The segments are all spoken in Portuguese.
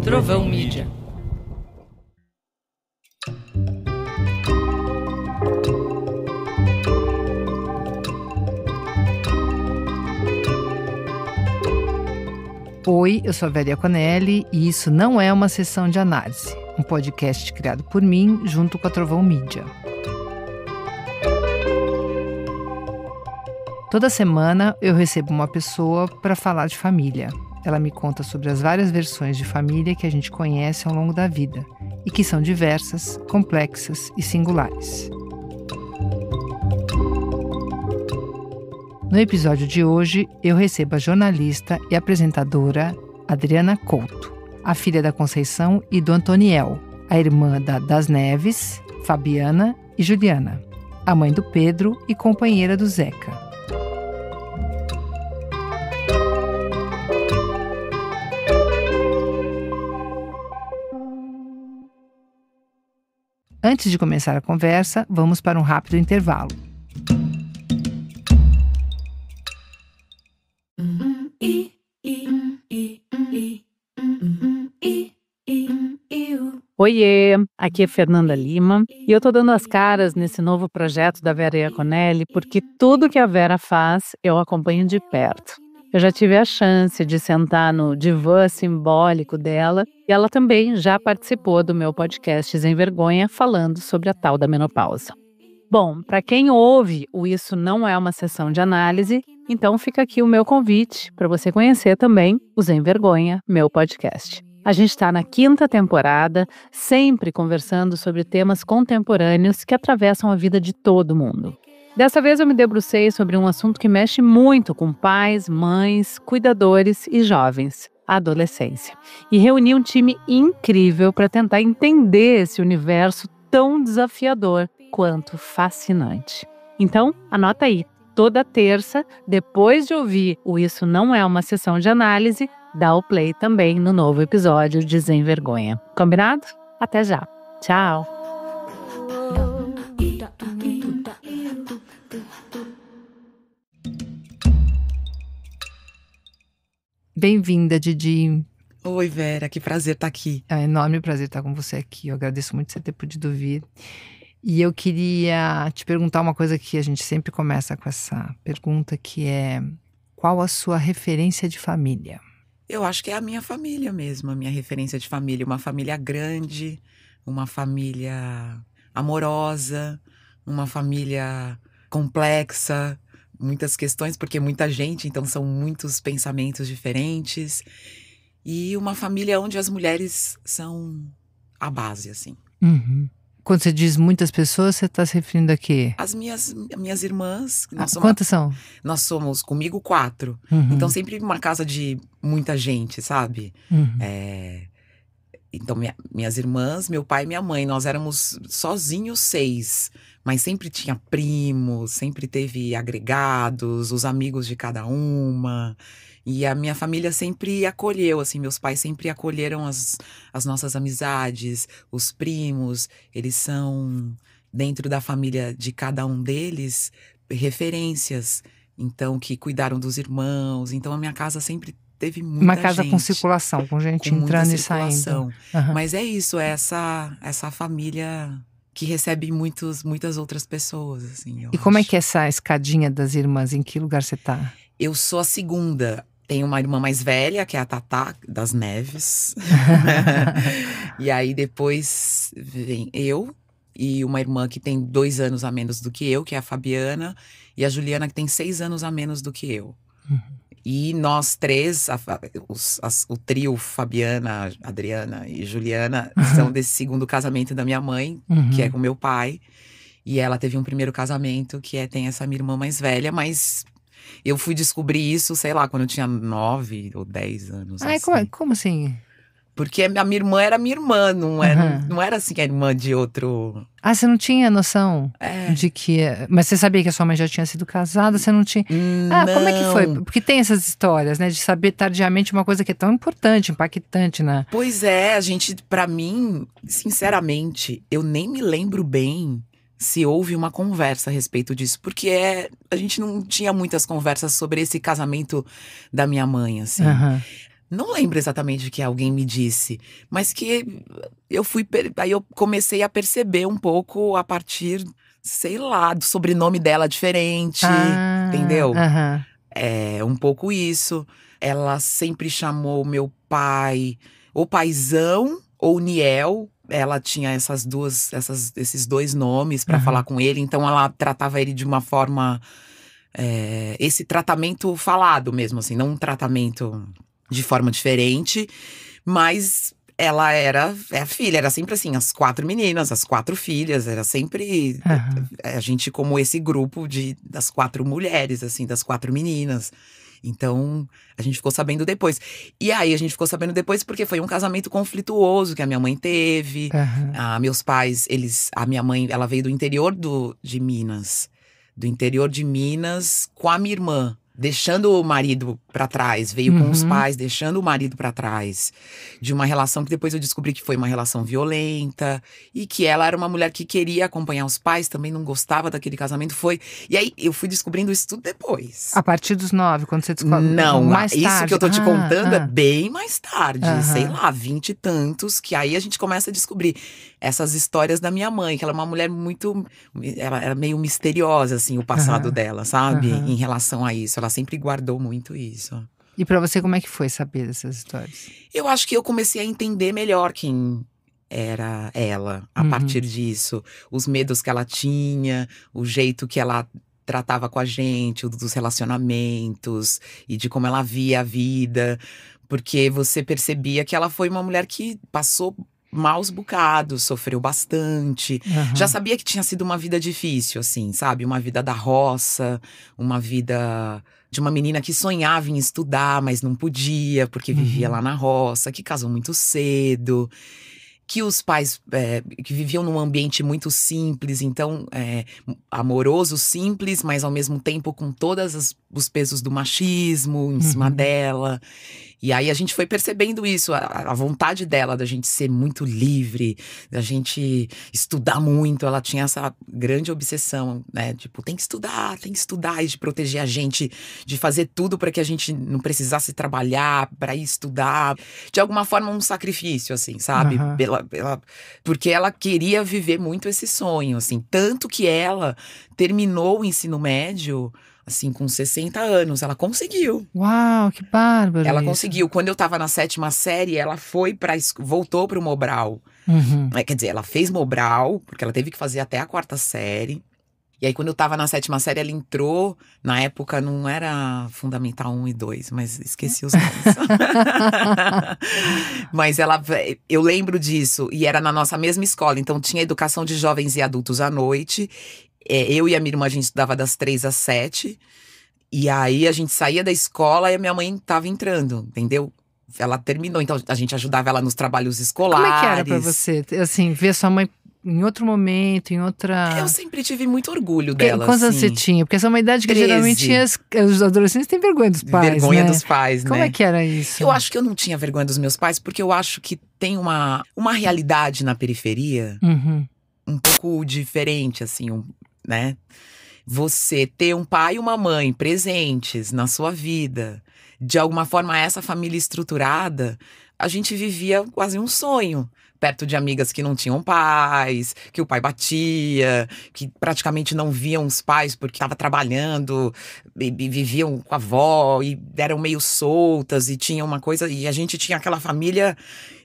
Trovão Mídia. Oi, eu sou a Vera Iaconelli e isso não é uma sessão de análise, um podcast criado por mim junto com a Trovão Mídia. Toda semana eu recebo uma pessoa para falar de família. Ela me conta sobre as várias versões de família que a gente conhece ao longo da vida e que são diversas, complexas e singulares. No episódio de hoje, eu recebo a jornalista e apresentadora Adriana Couto, a filha da Conceição e do Antoniel, a irmã das Neves, Fabiana e Juliana, a mãe do Pedro e companheira do Zeca. Antes de começar a conversa, vamos para um rápido intervalo. Oiê, aqui é Fernanda Lima e eu tô dando as caras nesse novo projeto da Vera Iaconelli porque tudo que a Vera faz eu acompanho de perto. Eu já tive a chance de sentar no divã simbólico dela e ela também já participou do meu podcast Sem Vergonha falando sobre a tal da menopausa. Bom, para quem ouve o Isso Não É Uma Sessão de Análise, então fica aqui o meu convite para você conhecer também o Sem Vergonha, meu podcast. A gente está na 5ª temporada, sempre conversando sobre temas contemporâneos que atravessam a vida de todo mundo. Dessa vez eu me debrucei sobre um assunto que mexe muito com pais, mães, cuidadores e jovens, a adolescência. E reuni um time incrível para tentar entender esse universo tão desafiador quanto fascinante. Então, anota aí, toda terça, depois de ouvir o Isso Não É Uma Sessão de Análise, dá o play também no novo episódio de Sem Vergonha. Combinado? Até já. Tchau. Bem-vinda, Didi. Oi, Vera, que prazer estar aqui. É um enorme prazer estar com você aqui. Eu agradeço muito você ter podido vir. E eu queria te perguntar uma coisa que a gente sempre começa com essa pergunta, que é: qual a sua referência de família? Eu acho que é a minha família mesmo, a minha referência de família. Uma família grande, uma família amorosa, uma família complexa, muitas questões, porque é muita gente, então são muitos pensamentos diferentes. E uma família onde as mulheres são a base, assim. Uhum. Quando você diz muitas pessoas, você está se referindo a quê? As minhas irmãs. Quantas são? Nós somos, comigo, 4. Uhum. Então, sempre uma casa de muita gente, sabe? Uhum. Então, minhas irmãs, meu pai e minha mãe, nós éramos sozinhos 6. Mas sempre tinha primos, sempre teve agregados, os amigos de cada uma. E a minha família sempre acolheu, assim, meus pais sempre acolheram as nossas amizades, os primos. Eles são, dentro da família de cada um deles, referências. Então, que cuidaram dos irmãos. Então, a minha casa sempre teve muita gente. Uma casa com circulação, com gente entrando e saindo. Uhum. Mas é isso, é essa família que recebe muitas outras pessoas, assim. E como é que é essa escadinha das irmãs? Em que lugar você tá? Eu sou a segunda. Tenho uma irmã mais velha, que é a Tatá das Neves. E aí depois vem eu e uma irmã que tem 2 anos a menos do que eu, que é a Fabiana. E a Juliana, que tem 6 anos a menos do que eu. Uhum. E nós 3, o trio Fabiana, Adriana e Juliana, são desse segundo casamento da minha mãe, que é com meu pai. E ela teve um primeiro casamento, tem essa minha irmã mais velha, mas eu fui descobrir isso, sei lá, quando eu tinha 9 ou 10 anos. Ai, assim. Como assim? Porque a minha irmã era minha irmã, não era assim a irmã de outro. Ah, você não tinha noção de que. Mas você sabia que a sua mãe já tinha sido casada? Você não tinha. Ah, não. Como é que foi? Porque tem essas histórias, né? De saber tardiamente uma coisa que é tão importante, impactante, né? Pois é, pra mim, sinceramente, eu nem me lembro bem se houve uma conversa a respeito disso. Porque a gente não tinha muitas conversas sobre esse casamento da minha mãe, assim. Não lembro exatamente o que alguém me disse, mas que aí eu comecei a perceber um pouco a partir, sei lá, do sobrenome dela diferente, entendeu? Aham. É um pouco isso. Ela sempre chamou meu pai ou paizão ou Niel. Ela tinha esses dois nomes para falar com ele, então ela tratava ele de uma forma, esse tratamento falado mesmo, assim, não um tratamento de forma diferente, mas ela era a filha, era sempre assim, as 4 meninas, as 4 filhas, era sempre a gente como esse grupo das 4 mulheres, assim, das 4 meninas. Então, a gente ficou sabendo depois. E aí, a gente ficou sabendo depois porque foi um casamento conflituoso que a minha mãe teve. Meus pais, a minha mãe, ela veio do interior de Minas. Do interior de Minas com a minha irmã. Deixando o marido pra trás, veio com os pais, deixando o marido pra trás. De uma relação que depois eu descobri que foi uma relação violenta. E que ela era uma mulher que queria acompanhar os pais, também não gostava daquele casamento. E aí eu fui descobrindo isso tudo depois. A partir dos 9, quando você descobre? Não, mais isso tarde. que eu tô te contando é bem mais tarde. Sei lá, 20 e tantos, que aí a gente começa a descobrir essas histórias da minha mãe, que ela é uma mulher ela era meio misteriosa, assim, o passado dela, sabe? Em relação a isso, ela sempre guardou muito isso. E pra você, como é que foi saber dessas histórias? Eu acho que eu comecei a entender melhor quem era ela, a partir disso. Os medos que ela tinha, o jeito que ela tratava com a gente, dos relacionamentos e de como ela via a vida. Porque você percebia que ela foi uma mulher que passou maus bocados, sofreu bastante. Já sabia que tinha sido uma vida difícil, assim, sabe? Uma vida da roça, uma vida de uma menina que sonhava em estudar, mas não podia, porque vivia lá na roça, que casou muito cedo. Que os pais que viviam num ambiente muito simples, então amoroso, simples, mas ao mesmo tempo com todos os pesos do machismo em cima dela. E aí a gente foi percebendo isso, a vontade dela da gente ser muito livre, da gente estudar muito. Ela tinha essa grande obsessão, né? Tipo, tem que estudar, e de proteger a gente, de fazer tudo para que a gente não precisasse trabalhar, para ir estudar. De alguma forma, um sacrifício, assim, sabe? Porque ela queria viver muito esse sonho, assim. Tanto que ela terminou o ensino médio, assim, com 60 anos. Ela conseguiu. Uau, que bárbaro. Ela isso. conseguiu. Quando eu tava na 7ª série, ela voltou pro Mobral. Quer dizer, ela fez Mobral, porque ela teve que fazer até a 4ª série. E aí, quando eu tava na 7ª série, ela entrou. Na época, não era Fundamental 1 e 2, mas esqueci os nomes. Mas eu lembro disso. E era na nossa mesma escola. Então, tinha educação de jovens e adultos à noite. Eu e a minha irmã, a gente estudava das 3 às 7. E aí, a gente saía da escola e a minha mãe tava entrando, entendeu? Ela terminou, então a gente ajudava ela nos trabalhos escolares. Como é que era pra você, assim, ver sua mãe em outro momento, em outra... Eu sempre tive muito orgulho dela, Quantos anos assim. você tinha? Porque essa é uma idade que 13. geralmente os adolescentes têm vergonha dos pais, Vergonha né? dos pais, né? Como é que era isso? Eu acho que eu não tinha vergonha dos meus pais, porque eu acho que tem uma realidade na periferia um pouco diferente, assim, né? Você ter um pai e uma mãe presentes na sua vida, de alguma forma, essa família estruturada, a gente vivia quase um sonho. Perto de amigas que não tinham pais, que o pai batia, que praticamente não viam os pais porque estava trabalhando, e viviam com a avó, e eram meio soltas, e tinha uma coisa, e a gente tinha aquela família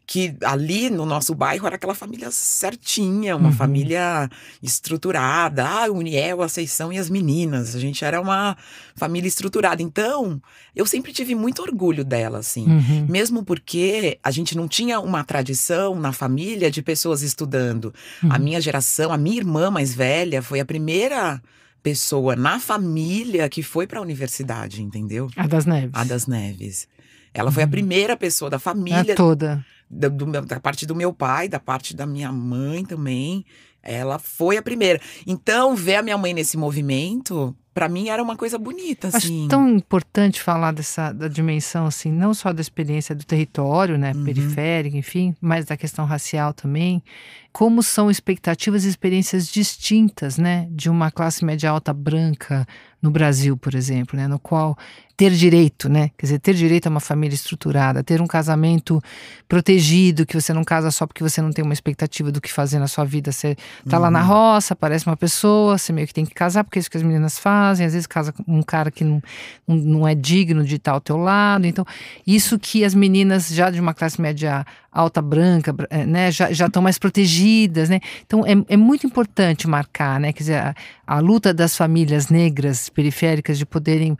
que ali no nosso bairro era aquela família certinha, uma família estruturada. O Uniel, a Conceição e as meninas. A gente era uma família estruturada. Então, eu sempre tive muito orgulho dela, assim. Mesmo porque a gente não tinha uma tradição na família de pessoas estudando. A minha geração, a minha irmã mais velha, foi a primeira pessoa na família que foi para a universidade, entendeu? A das Neves. A das Neves. Ela foi a primeira pessoa da família. Toda. Da parte do meu pai, da parte da minha mãe também. Ela foi a primeira. Então, ver a minha mãe nesse movimento, pra mim era uma coisa bonita, assim. Acho tão importante falar da dimensão, assim, não só da experiência do território, né, periférico, enfim, mas da questão racial também. como são expectativas e experiências distintas, né, de uma classe média alta branca no Brasil, por exemplo, né, no qual ter direito, né, quer dizer, ter direito a uma família estruturada, ter um casamento protegido, que você não casa só porque você não tem uma expectativa do que fazer na sua vida, você tá lá na roça, aparece uma pessoa, você meio que tem que casar, porque é isso que as meninas fazem, às vezes casa com um cara que não é digno de estar ao teu lado, então isso que as meninas já de uma classe média alta branca, né, já estão mais protegidas, né, então é muito importante marcar, né, quer dizer, a luta das famílias negras periféricas de poderem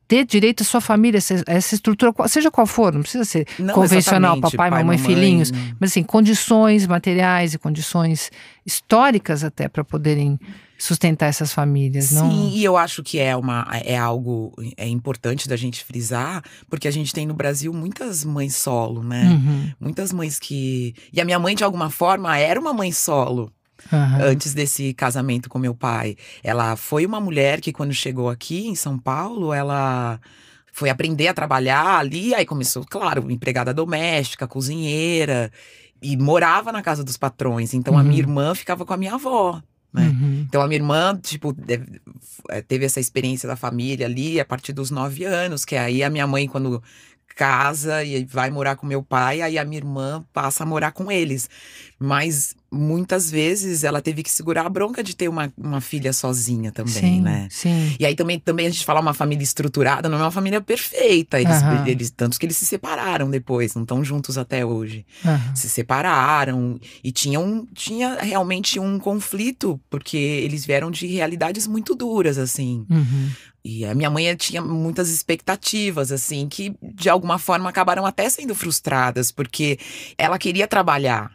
ter direito à sua família, essa estrutura, seja qual for, não precisa ser convencional, papai, mamãe, filhinhos, mas assim, condições materiais e condições históricas até para poderem sustentar essas famílias. Sim, não... e eu acho que é algo importante da gente frisar, porque a gente tem no Brasil muitas mães solo, né? Muitas mães que... E a minha mãe, de alguma forma, era uma mãe solo. Antes desse casamento com meu pai. Ela foi uma mulher que, quando chegou aqui em São Paulo, ela foi aprender a trabalhar ali. Aí começou, claro, empregada doméstica, cozinheira. E morava na casa dos patrões. Então, a minha irmã ficava com a minha avó, né? Então, a minha irmã, tipo, teve essa experiência da família ali a partir dos 9 anos. Que aí a minha mãe, quando casa e vai morar com meu pai, aí a minha irmã passa a morar com eles. Mas muitas vezes ela teve que segurar a bronca de ter uma filha sozinha também, sim, né? Sim. E aí também a gente fala uma família estruturada, não é uma família perfeita. Eles tantos que eles se separaram depois, não estão juntos até hoje. Se separaram e tinha realmente um conflito, porque eles vieram de realidades muito duras, assim. E a minha mãe tinha muitas expectativas, assim, que de alguma forma acabaram até sendo frustradas, porque ela queria trabalhar.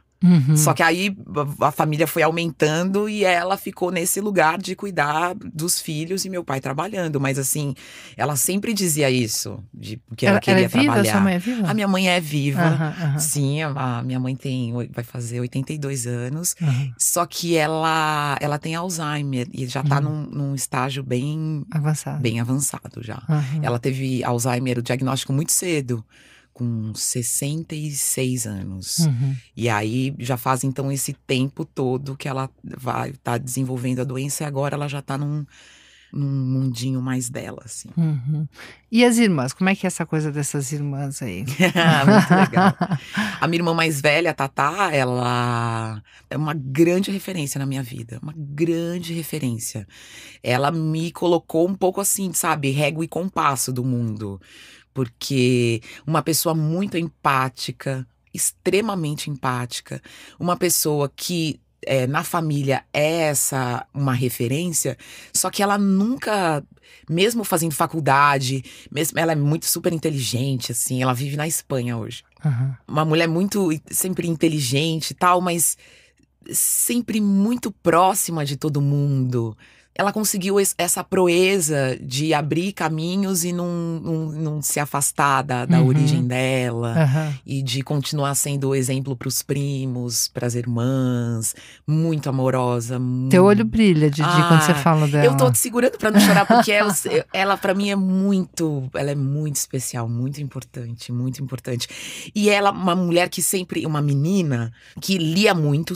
Só que aí a família foi aumentando e ela ficou nesse lugar de cuidar dos filhos e meu pai trabalhando. Mas assim, ela sempre dizia isso, que ela queria trabalhar. Sua mãe é viva? A minha mãe é viva, sim, a minha mãe vai fazer 82 anos. Só que ela tem Alzheimer e já tá num estágio bem avançado já. Ela teve Alzheimer, o diagnóstico muito cedo, com 66 anos. E aí já faz então esse tempo todo que ela vai estar desenvolvendo a doença, e agora ela já tá num mundinho mais dela, assim. E as irmãs? Como é que é essa coisa dessas irmãs aí? Muito legal. A minha irmã mais velha, a Tatá, ela é uma grande referência na minha vida. Uma grande referência. Ela me colocou um pouco assim, sabe? Régua e compasso do mundo. Porque uma pessoa muito empática, extremamente empática, uma pessoa que na família é uma referência, só que ela nunca, mesmo fazendo faculdade, ela é muito super inteligente, assim, ela vive na Espanha hoje. Uma mulher muito, sempre inteligente e tal, mas sempre muito próxima de todo mundo. Ela conseguiu essa proeza de abrir caminhos e não se afastar da origem dela. E de continuar sendo exemplo para os primos, para as irmãs. Muito amorosa. Teu olho brilha, Didi, quando você fala dela. Eu tô te segurando para não chorar, porque ela para mim ela é muito especial, muito importante, muito importante. E ela, uma mulher que sempre, uma menina que lia muito.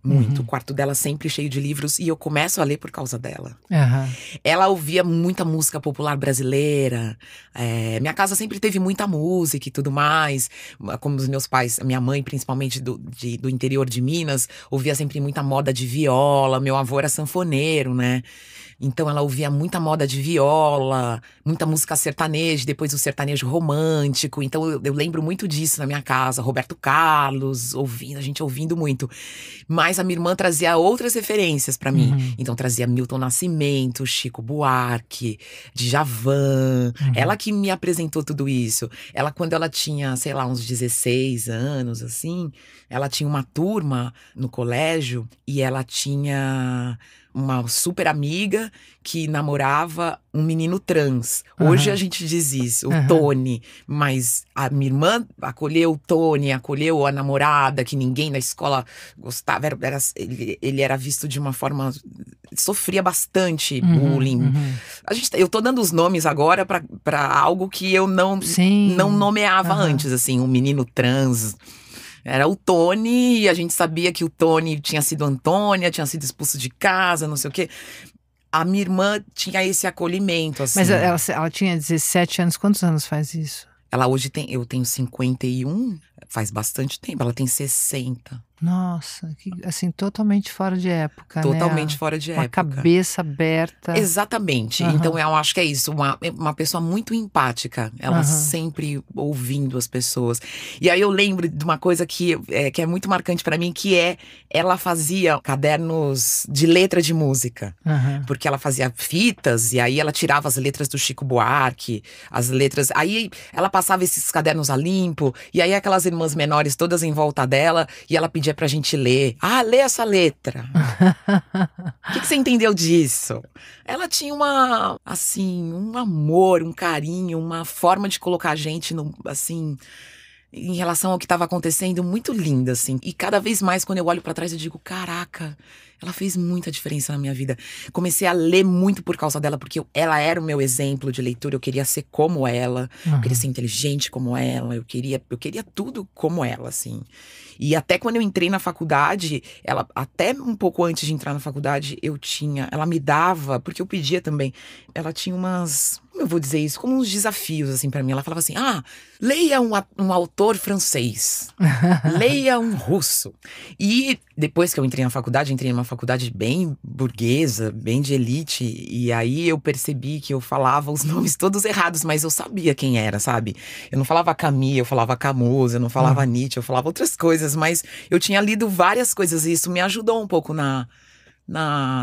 O quarto dela sempre cheio de livros, e eu começo a ler por causa dela. Ela ouvia muita música popular brasileira. Minha casa sempre teve muita música e tudo mais. Como os meus pais, minha mãe principalmente do interior de Minas, ouvia sempre muita moda de viola. Meu avô era sanfoneiro, né? Então ela ouvia muita moda de viola, muita música sertaneja, depois o sertanejo romântico. Então eu lembro muito disso na minha casa. Roberto Carlos, a gente ouvindo muito. Mas a minha irmã trazia outras referências pra mim. Então trazia Milton Nascimento, Chico Buarque, Djavan. Ela que me apresentou tudo isso. Ela, quando ela tinha, sei lá, uns 16 anos, assim, ela tinha uma turma no colégio e ela tinha uma super amiga que namorava um menino trans. Hoje a gente diz isso, o Tony. Mas a minha irmã acolheu o Tony, acolheu a namorada, que ninguém na escola gostava. Ele era visto de uma forma... Sofria bastante bullying. Eu tô dando os nomes agora pra algo que eu não nomeava antes, assim, um menino trans. Era o Tony, e a gente sabia que o Tony tinha sido Antônia, tinha sido expulso de casa, não sei o quê. A minha irmã tinha esse acolhimento, assim. Mas ela tinha 17 anos, quantos anos faz isso? Ela hoje eu tenho 51, faz bastante tempo, ela tem 60. Nossa, assim, totalmente fora de época, né? Totalmente fora de Uma época. cabeça aberta. Exatamente. Então eu acho que é isso, uma pessoa muito empática. Ela sempre ouvindo as pessoas. E aí eu lembro de uma coisa que é muito marcante pra mim, que ela fazia cadernos de letra de música. Porque ela fazia fitas, e aí ela tirava as letras do Chico Buarque, as letras. Aí ela passava esses cadernos a limpo, e aí aquelas irmãs menores todas em volta dela, e ela pedia pra gente ler. Ah, lê essa letra. O que você entendeu disso? Ela tinha um amor, um carinho, uma forma de colocar a gente assim, em relação ao que estava acontecendo, muito linda, assim. E cada vez mais, quando eu olho pra trás, eu digo, caraca, ela fez muita diferença na minha vida. Comecei a ler muito por causa dela, porque ela era o meu exemplo de leitura. Eu queria ser como ela, eu queria ser inteligente como ela, eu queria tudo como ela, assim. E até quando eu entrei na faculdade, ela, até um pouco antes de entrar na faculdade, ela me dava, porque eu pedia também, ela tinha como eu vou dizer isso? Como uns desafios, assim, pra mim. Ela falava assim, leia um autor francês, leia um russo. E depois que eu entrei numa faculdade bem burguesa, bem de elite, e aí eu percebi que eu falava os nomes todos errados, mas eu sabia quem era, sabe? Eu não falava Camus, eu falava Camus, eu não falava Nietzsche, eu falava outras coisas, mas eu tinha lido várias coisas e isso me ajudou um pouco na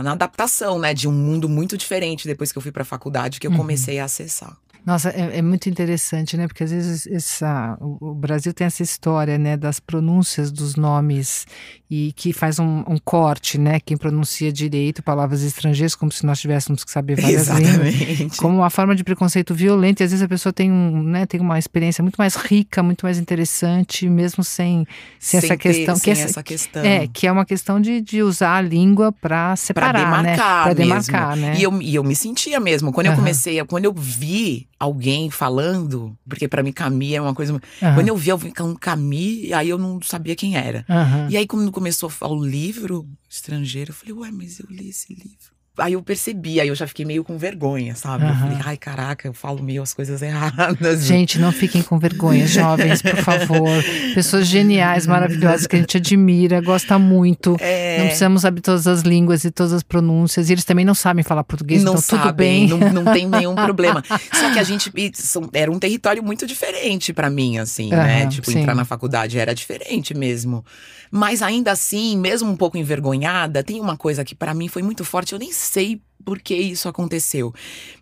adaptação, né, de um mundo muito diferente depois que eu fui pra faculdade, que eu comecei a acessar. Nossa, é muito interessante, né? Porque às vezes o Brasil tem essa história, né, das pronúncias dos nomes e que faz um corte, né? Quem pronuncia direito palavras estrangeiras, como se nós tivéssemos que saber várias línguas. Como uma forma de preconceito violento. E às vezes a pessoa tem uma experiência muito mais rica, muito mais interessante, mesmo sem essa questão. Que é uma questão de usar a língua para separar, pra demarcar, né? Pra demarcar, né? E eu me sentia mesmo. Quando eu vi alguém falando, porque pra mim Camus é uma coisa. Quando eu vi alguém com Camus, aí eu não sabia quem era. E aí, quando começou a falar o livro estrangeiro, eu falei, ué, mas eu li esse livro. Aí eu percebi, aí eu já fiquei meio com vergonha, sabe? Eu falei, ai, caraca, eu falo meio as coisas erradas. Gente, não fiquem com vergonha, jovens, por favor. Pessoas geniais, maravilhosas, que a gente admira, gosta muito. Não precisamos saber todas as línguas e todas as pronúncias. E eles também não sabem falar português, então tudo bem. Não tem nenhum problema. Só que a gente, era um território muito diferente pra mim, assim, né? Tipo, entrar na faculdade era diferente mesmo. Mas ainda assim, mesmo um pouco envergonhada, tem uma coisa que pra mim foi muito forte, eu nem sei por que isso aconteceu.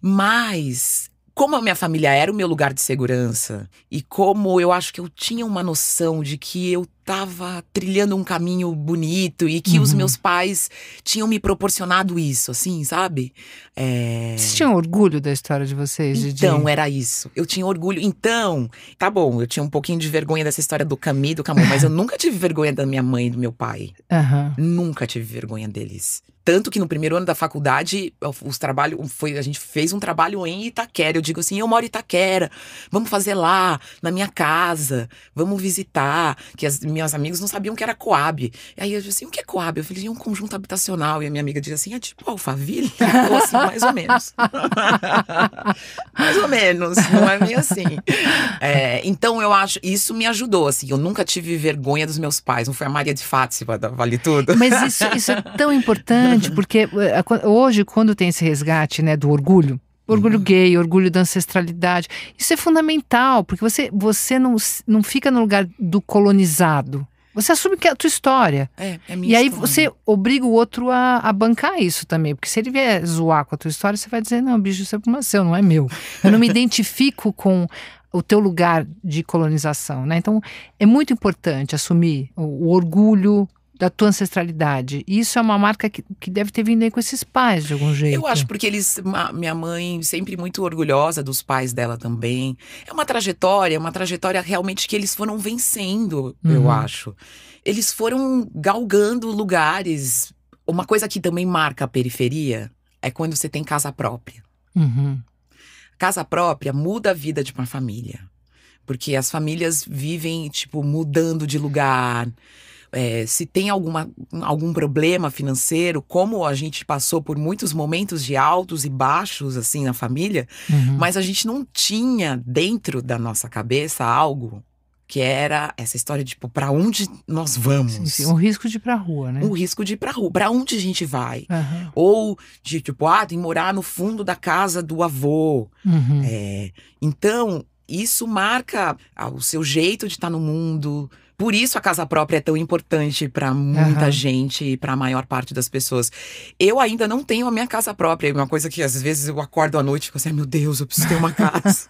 Mas, como a minha família era o meu lugar de segurança, e como eu acho que eu tinha uma noção de que eu tava trilhando um caminho bonito e que os meus pais tinham me proporcionado isso, assim, sabe? Vocês tinham orgulho da história de vocês, Didi? Então, era isso. Eu tinha orgulho. Então, tá bom, eu tinha um pouquinho de vergonha dessa história do Camus, mas eu nunca tive vergonha da minha mãe e do meu pai. Nunca tive vergonha deles. Tanto que no primeiro ano da faculdade, a gente fez um trabalho em Itaquera. Eu digo assim, eu moro em Itaquera, vamos fazer lá, na minha casa, vamos visitar. Que as minhas amigas não sabiam o que era Coab. E aí eu disse assim, o que é Coab? Eu falei, é um conjunto habitacional. E a minha amiga dizia assim, é tipo Alphaville? Ou assim, mais ou menos. Mais ou menos, não é meio assim. Então eu acho, isso me ajudou, assim. Eu nunca tive vergonha dos meus pais. Não foi a Maria de Fátima da Vale Tudo. Mas isso é tão importante. Porque hoje, quando tem esse resgate, né, do orgulho gay, orgulho da ancestralidade, isso é fundamental, porque você não fica no lugar do colonizado. Você assume que é a tua história. É minha e aí história. você obriga o outro a bancar isso também. Porque se ele vier zoar com a tua história, você vai dizer, não, bicho, isso é problema seu, não é meu. Eu não me identifico com o teu lugar de colonização, né? Então, é muito importante assumir o orgulho da tua ancestralidade. E isso é uma marca que deve ter vindo aí com esses pais, de algum jeito. Eu acho, porque minha mãe sempre muito orgulhosa dos pais dela também. É uma trajetória realmente que eles foram vencendo, eu acho. Eles foram galgando lugares. Uma coisa que também marca a periferia é quando você tem casa própria. Casa própria muda a vida de uma família. Porque as famílias vivem, tipo, mudando de lugar. Se tem algum problema financeiro, como a gente passou por muitos momentos de altos e baixos, assim, na família, mas a gente não tinha dentro da nossa cabeça algo que era essa história de, tipo, pra onde nós vamos? Sim. O risco de ir pra rua, né? O risco de ir pra rua. Pra onde a gente vai? Uhum. Ou de, tipo, tem que morar no fundo da casa do avô. Então, isso marca o seu jeito de estar no mundo. Por isso a casa própria é tão importante para muita gente e para a maior parte das pessoas. Eu ainda não tenho a minha casa própria. É uma coisa que às vezes eu acordo à noite e fico assim, meu Deus, eu preciso ter uma casa.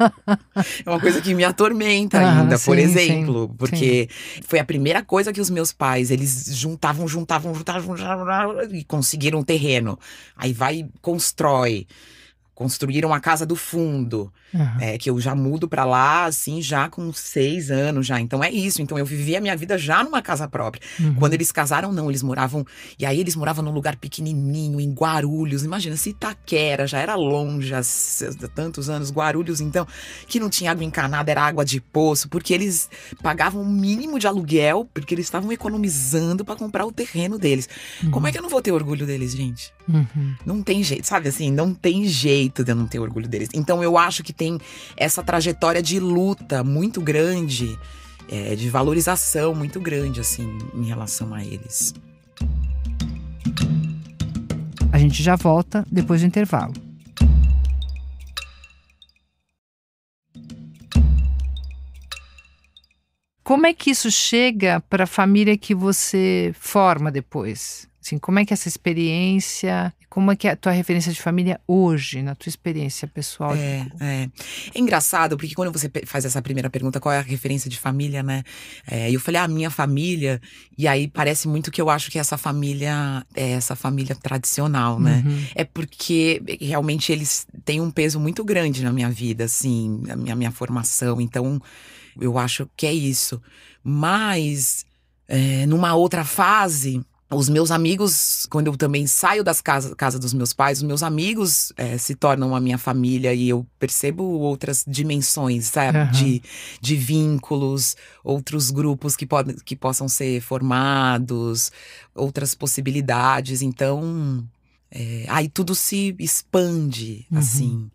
É uma coisa que me atormenta ainda, por exemplo. Porque foi a primeira coisa que os meus pais, eles juntavam e conseguiram um terreno. Aí constrói. Construíram a casa do fundo, que eu já mudo pra lá, assim, já com 6 anos já. Então é isso. Então eu vivi a minha vida já numa casa própria. Quando eles casaram, não. Eles moravam... E aí eles moravam num lugar pequenininho, em Guarulhos. Imagina, se Itaquera já era longe há tantos anos. Guarulhos, então, que não tinha água encanada, era água de poço. Porque eles pagavam o mínimo de aluguel, porque eles estavam economizando pra comprar o terreno deles. Como é que eu não vou ter orgulho deles, gente? Não tem jeito, sabe assim? Não tem jeito de eu não ter orgulho deles. Então eu acho que tem essa trajetória de luta muito grande, de valorização muito grande, assim, em relação a eles. A gente já volta depois do intervalo. Como é que isso chega para a família que você forma depois? Assim, como é que essa experiência, como é que é a tua referência de família hoje, na tua experiência pessoal? É engraçado, porque quando você faz essa primeira pergunta, qual é a referência de família, né? Eu falei, minha família, e aí parece muito que eu acho que essa família é essa família tradicional, né? É porque realmente eles têm um peso muito grande na minha vida, assim, na minha formação, então eu acho que é isso. Mas, numa outra fase... Os meus amigos, quando eu também saio das casa dos meus pais, os meus amigos se tornam a minha família e eu percebo outras dimensões, sabe? De vínculos, outros grupos que possam ser formados, outras possibilidades. Então, aí tudo se expande, assim.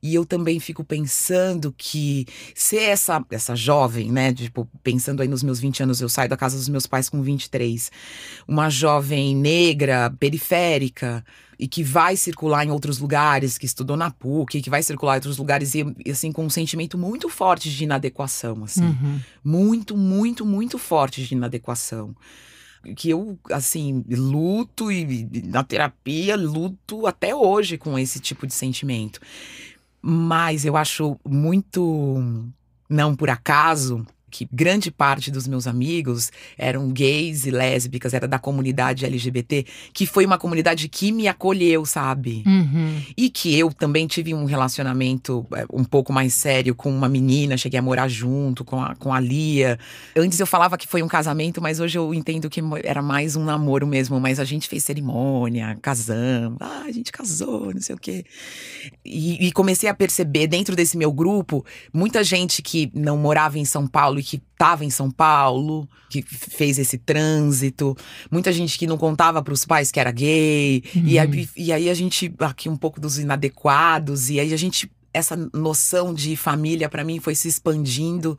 E eu também fico pensando que ser essa jovem, né? Tipo, pensando aí nos meus 20 anos, eu saio da casa dos meus pais com 23. Uma jovem negra, periférica, e que vai circular em outros lugares, que estudou na PUC, que vai circular em outros lugares, e assim, com um sentimento muito forte de inadequação, assim. Muito, muito, muito forte de inadequação. Que eu, assim, luto e na terapia, luto até hoje com esse tipo de sentimento. Mas eu acho muito, não por acaso, que grande parte dos meus amigos eram gays e lésbicas, era da comunidade LGBT, que foi uma comunidade que me acolheu, sabe? E que eu também tive um relacionamento um pouco mais sério com uma menina, cheguei a morar junto com a Lia. Antes eu falava que foi um casamento, mas hoje eu entendo que era mais um namoro mesmo, mas a gente fez cerimônia, casamos, a gente casou, não sei o quê. E comecei a perceber dentro desse meu grupo, muita gente que não morava em São Paulo e que estava em São Paulo, que fez esse trânsito, muita gente que não contava para os pais que era gay, e aí a gente, aqui um pouco dos inadequados, e aí a gente, essa noção de família para mim foi se expandindo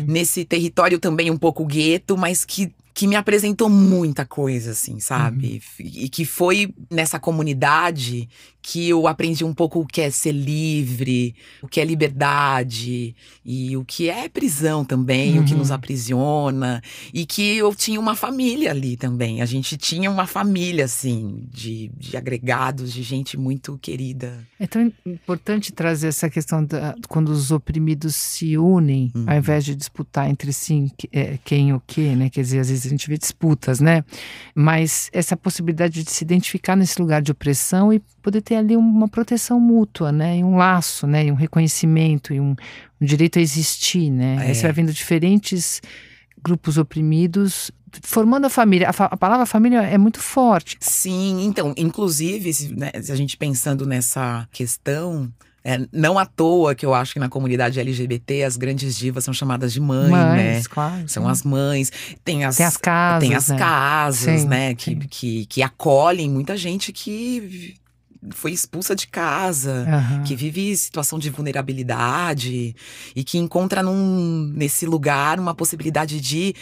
nesse território também um pouco gueto, mas que me apresentou muita coisa, assim, sabe? E que foi nessa comunidade que eu aprendi um pouco o que é ser livre, o que é liberdade, e o que é prisão também, o que nos aprisiona. E que eu tinha uma família ali também. A gente tinha uma família, assim, de agregados, de gente muito querida. É tão importante trazer essa questão quando os oprimidos se unem, ao invés de disputar entre si quem o quê, né? Quer dizer, às vezes a gente vê disputas, né? Mas essa possibilidade de se identificar nesse lugar de opressão e poder ter ali uma proteção mútua, né? E um laço, né? E um reconhecimento, e um direito a existir, né? Aí você vai vendo diferentes grupos oprimidos formando a família. A palavra família é muito forte. Sim, então, inclusive, né, se a gente pensando nessa questão, Não à toa que eu acho que na comunidade LGBT as grandes divas são chamadas de mãe, né? Claro, são as mães. Tem as casas, casas, sim, né? sim. Que acolhem muita gente que foi expulsa de casa, que vive situação de vulnerabilidade e que encontra nesse lugar uma possibilidade de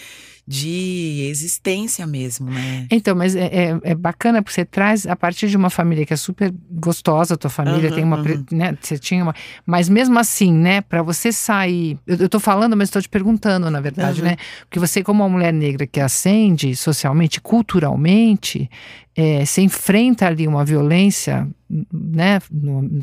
existência mesmo, né? Então, mas é bacana porque você traz a partir de uma família que é super gostosa, a tua família tem uma, né, você tinha uma, mas mesmo assim, né, para você sair, eu tô falando, mas estou te perguntando, na verdade, né, porque você como uma mulher negra que ascende socialmente, culturalmente, você enfrenta ali uma violência, né,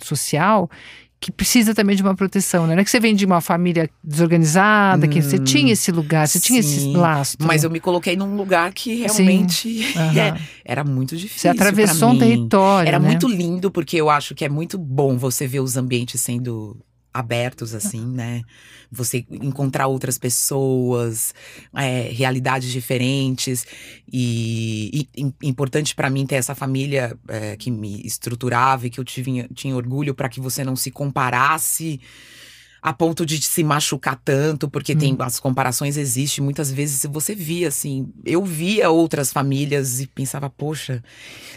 social, que precisa também de uma proteção, né? Não é que você vem de uma família desorganizada, que você tinha esse lugar, você tinha esse lastro. Mas eu me coloquei num lugar que realmente era muito difícil. Você atravessou um território, Era né? muito lindo, porque eu acho que é muito bom você ver os ambientes sendo abertos, assim, né? Você encontrar outras pessoas, realidades diferentes. E importante pra mim ter essa família que me estruturava e que eu tinha orgulho para que você não se comparasse a ponto de se machucar tanto, porque as comparações existem. Muitas vezes você via, assim, eu via outras famílias e pensava, poxa,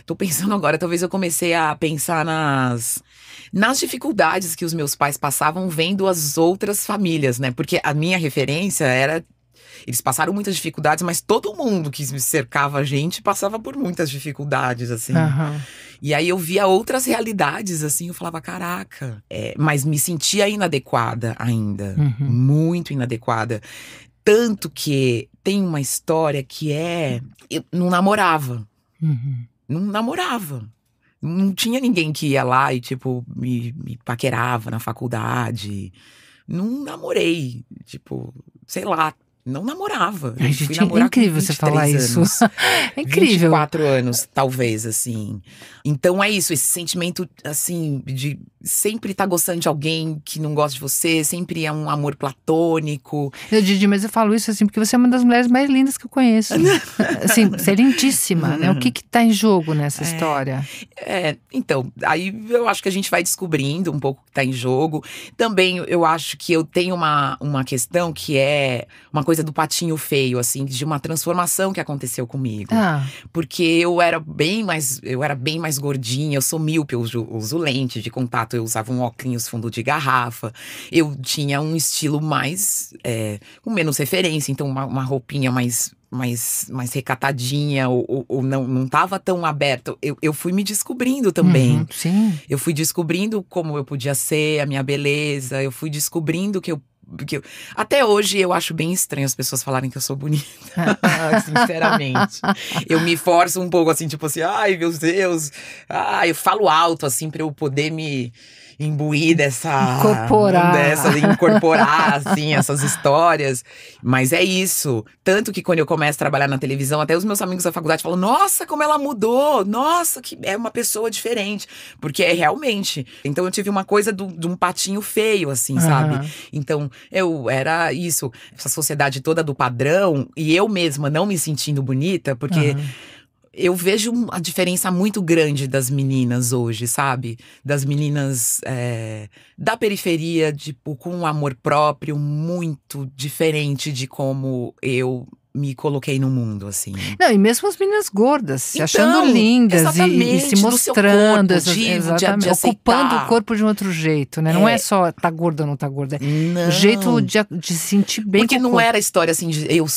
tô pensando agora, talvez eu comecei a pensar nas dificuldades que os meus pais passavam vendo as outras famílias, né? Porque a minha referência era, eles passaram muitas dificuldades, mas todo mundo que cercava a gente passava por muitas dificuldades, assim. E aí eu via outras realidades, assim, eu falava, caraca. Mas me sentia inadequada ainda, muito inadequada. Tanto que tem uma história que eu não namorava. Não namorava. Não tinha ninguém que ia lá e, tipo, me paquerava na faculdade. Não namorei, tipo, sei lá. Não namorava. Ai, gente, é incrível você falar isso. É incrível. 24 anos, talvez, assim. Então é isso, esse sentimento, assim, de sempre estar gostando de alguém que não gosta de você, sempre é um amor platônico. Didi, mas eu falo isso assim, porque você é uma das mulheres mais lindas que eu conheço. Assim, você é lindíssima, né? O que tá em jogo nessa história? Então, aí eu acho que a gente vai descobrindo um pouco o que tá em jogo. Também eu acho que eu tenho uma questão que é uma coisa do patinho feio, assim, de uma transformação que aconteceu comigo. Porque eu era bem mais gordinha, eu sou míope, eu uso lente de contato, eu usava um óculos fundo de garrafa. Eu tinha um estilo mais, com menos referência, então uma roupinha mais recatadinha, ou não tava tão aberto. Eu fui me descobrindo também. Sim. Eu fui descobrindo como eu podia ser, a minha beleza, eu fui descobrindo que até hoje eu acho bem estranho as pessoas falarem que eu sou bonita. Sinceramente. Eu me forço um pouco assim, tipo assim, ai meu Deus. Eu falo alto assim pra eu poder me imbuir incorporar assim essas histórias, mas é isso, tanto que quando eu começo a trabalhar na televisão, até os meus amigos da faculdade falam, nossa, como ela mudou, nossa, que é uma pessoa diferente, porque realmente, então eu tive uma coisa de um patinho feio, assim, sabe, então eu era isso, essa sociedade toda do padrão, e eu mesma não me sentindo bonita, porque eu vejo a diferença muito grande das meninas hoje, sabe? Das meninas da periferia, tipo, com um amor próprio muito diferente de como eu me coloquei no mundo, assim. Não, e mesmo as meninas gordas, se achando lindas e se mostrando, exatamente, ocupando o corpo de um outro jeito, né? Não é só tá gorda ou não tá gorda, é o jeito de se sentir bem. Porque não era a história assim de eu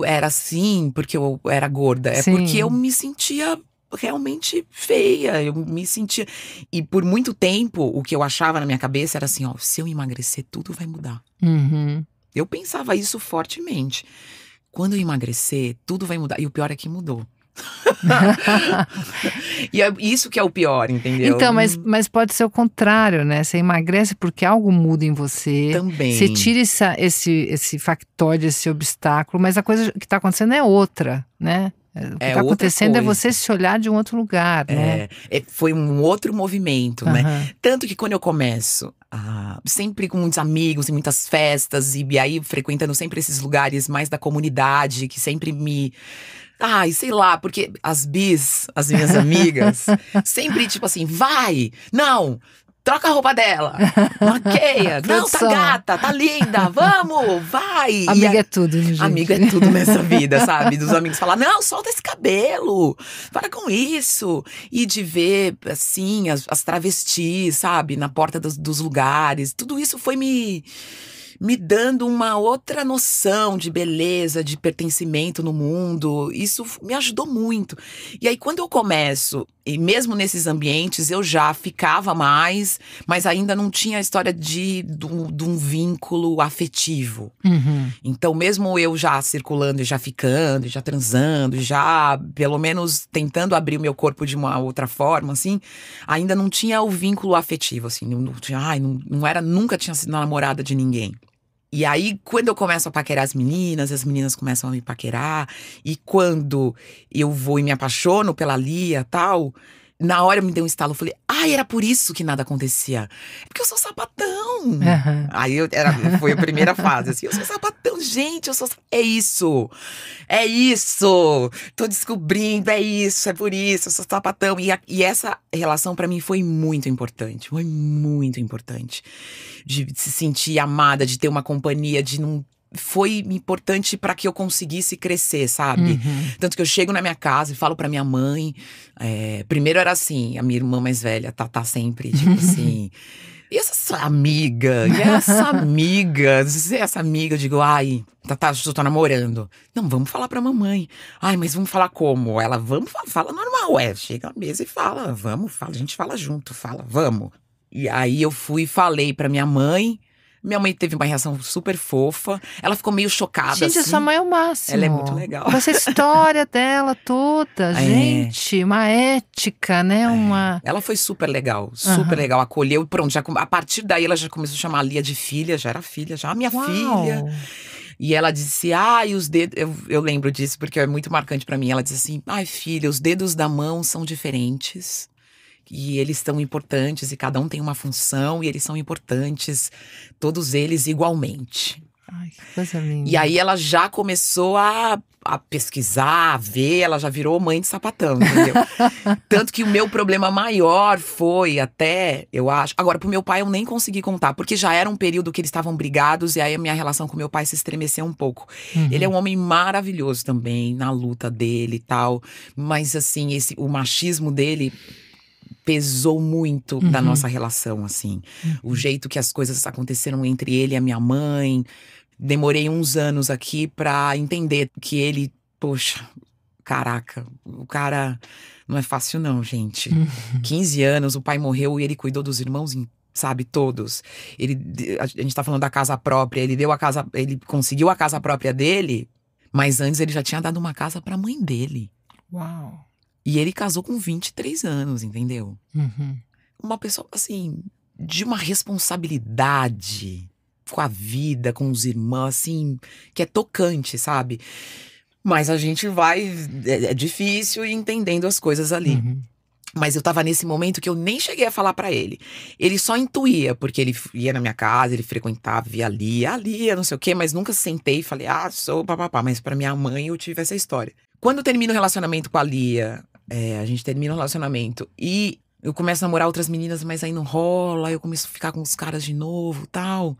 era assim porque eu era gorda, é porque eu me sentia realmente feia, eu me sentia. E por muito tempo, o que eu achava na minha cabeça era assim, ó, se eu emagrecer, tudo vai mudar. Eu pensava isso fortemente. Quando eu emagrecer, tudo vai mudar. E o pior é que mudou. E é isso que é o pior, entendeu? Então, mas pode ser o contrário, né? Você emagrece porque algo muda em você. Também. Você tira esse factóide, esse obstáculo, mas a coisa que está acontecendo é outra, né? O que está acontecendo é você se olhar de um outro lugar, né? Foi um outro movimento, né? Tanto que quando eu começo, sempre com muitos amigos e muitas festas, e aí frequentando sempre esses lugares mais da comunidade, que sempre me... sei lá, porque as minhas amigas, sempre tipo assim, vai, não... troca a roupa dela, maqueia, não, tá gata, tá linda, vamos, vai. Amiga é tudo, né, gente? Amiga é tudo nessa vida, sabe? Dos amigos falar, não, solta esse cabelo, para com isso. E de ver, assim, as travestis, sabe? Na porta dos lugares, tudo isso foi me dando uma outra noção de beleza, de pertencimento no mundo. Isso me ajudou muito. E aí, quando eu começo, e mesmo nesses ambientes, eu já ficava mais, mas ainda não tinha a história de um vínculo afetivo. Então, mesmo eu já circulando, e já ficando, e já transando, já pelo menos tentando abrir o meu corpo de uma outra forma, assim, ainda não tinha o vínculo afetivo, assim, não tinha, nunca tinha sido namorada de ninguém. E aí, quando eu começo a paquerar as meninas começam a me paquerar. E quando eu vou e me apaixono pela Lia e tal, na hora me deu um estalo. Eu falei, era por isso que nada acontecia. É porque eu sou sapatão. Aí foi a primeira fase, assim, eu sou sapatão, gente, é isso. É isso. Tô descobrindo, é isso, é por isso, eu sou sapatão. E essa relação pra mim foi muito importante. Foi muito importante. De se sentir amada, de ter uma companhia, de não... Foi importante para que eu conseguisse crescer, sabe? Tanto que eu chego na minha casa e falo pra minha mãe. Primeiro era assim, a minha irmã mais velha, tá sempre, tipo assim. E essa amiga? Eu digo, eu tô namorando. Não, vamos falar pra mamãe. Mas vamos falar como? Ela, fala normal, chega na mesa e fala, a gente fala junto, vamos. E aí eu fui e falei pra minha mãe. Minha mãe teve uma reação super fofa. Ela ficou meio chocada, gente, assim. Sua mãe é o máximo. Ela é muito legal. Com essa história dela toda, gente, uma ética, né? Ela foi super legal, acolheu. Pronto, a partir daí ela já começou a chamar a Lia de filha, já era filha, já minha filha. E ela disse, e os dedos... Eu lembro disso porque é muito marcante pra mim. Ela disse assim, filha, os dedos da mão são diferentes. E eles são importantes, e cada um tem uma função, e eles são importantes, todos eles igualmente. Ai, que coisa linda. E aí ela já começou a pesquisar, a ver, ela já virou mãe de sapatão, entendeu? Tanto que o meu problema maior foi até, eu acho... Agora, pro meu pai eu nem consegui contar, porque já era um período que eles estavam brigados, e aí a minha relação com meu pai se estremeceu um pouco. Ele é um homem maravilhoso também, na luta dele e tal, mas assim, o machismo dele... pesou muito da nossa relação, assim. O jeito que as coisas aconteceram entre ele e a minha mãe. Demorei uns anos aqui pra entender que ele... Poxa, caraca, o cara não é fácil não, gente. 15 anos, o pai morreu e ele cuidou dos irmãos, sabe, todos. A gente tá falando da casa própria, ele conseguiu a casa própria dele, mas antes ele já tinha dado uma casa pra mãe dele. Uau! E ele casou com 23 anos, entendeu? Uma pessoa, assim, de uma responsabilidade com a vida, com os irmãos, assim, que é tocante, sabe? Mas a gente vai... É difícil ir entendendo as coisas ali. Mas eu tava nesse momento que eu nem cheguei a falar pra ele. Ele só intuía, porque ele ia na minha casa, ele frequentava, via a Lia, não sei o quê. Mas nunca sentei e falei, sou papapá. Mas pra minha mãe eu tive essa história. Quando eu termino o relacionamento com a Lia... a gente termina o relacionamento e eu começo a namorar outras meninas, mas aí não rola, aí eu começo a ficar com os caras de novo, tal.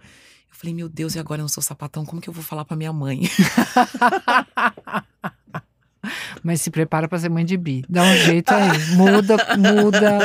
Eu falei, meu Deus, e agora eu não sou sapatão, como que eu vou falar pra minha mãe? Mas se prepara pra ser mãe de bi. Dá um jeito aí. Muda,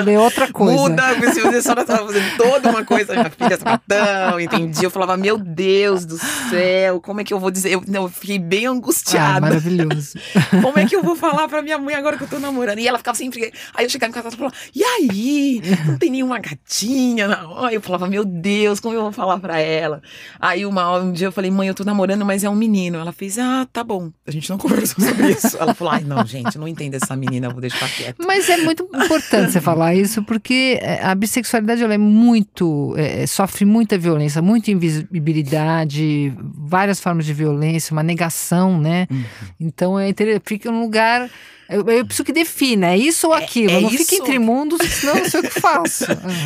lê outra coisa. Se você só estava fazendo toda uma coisa, minha filha é sapatão, entendi. Eu falava, meu Deus do céu, como é que eu vou dizer? Eu fiquei bem angustiada. Maravilhoso. Como é que eu vou falar pra minha mãe agora que eu tô namorando? E ela ficava sempre... Aí eu chegava em casa e falava, e aí? Não tem nenhuma gatinha na hora? Eu falava, meu Deus, como eu vou falar pra ela? Aí um dia eu falei, mãe, eu tô namorando, mas é um menino. Ela fez, tá bom. A gente não conversou sobre isso. Ela falou, não, gente, não entendo essa menina, eu vou deixar quieta. Mas é muito importante você falar isso, porque a bissexualidade, ela é muito... sofre muita violência, muita invisibilidade, várias formas de violência, uma negação, né? Então, fica um lugar... Eu preciso que defina, é isso ou aquilo? Não isso... fica entre mundos, senão eu não sei o que faço.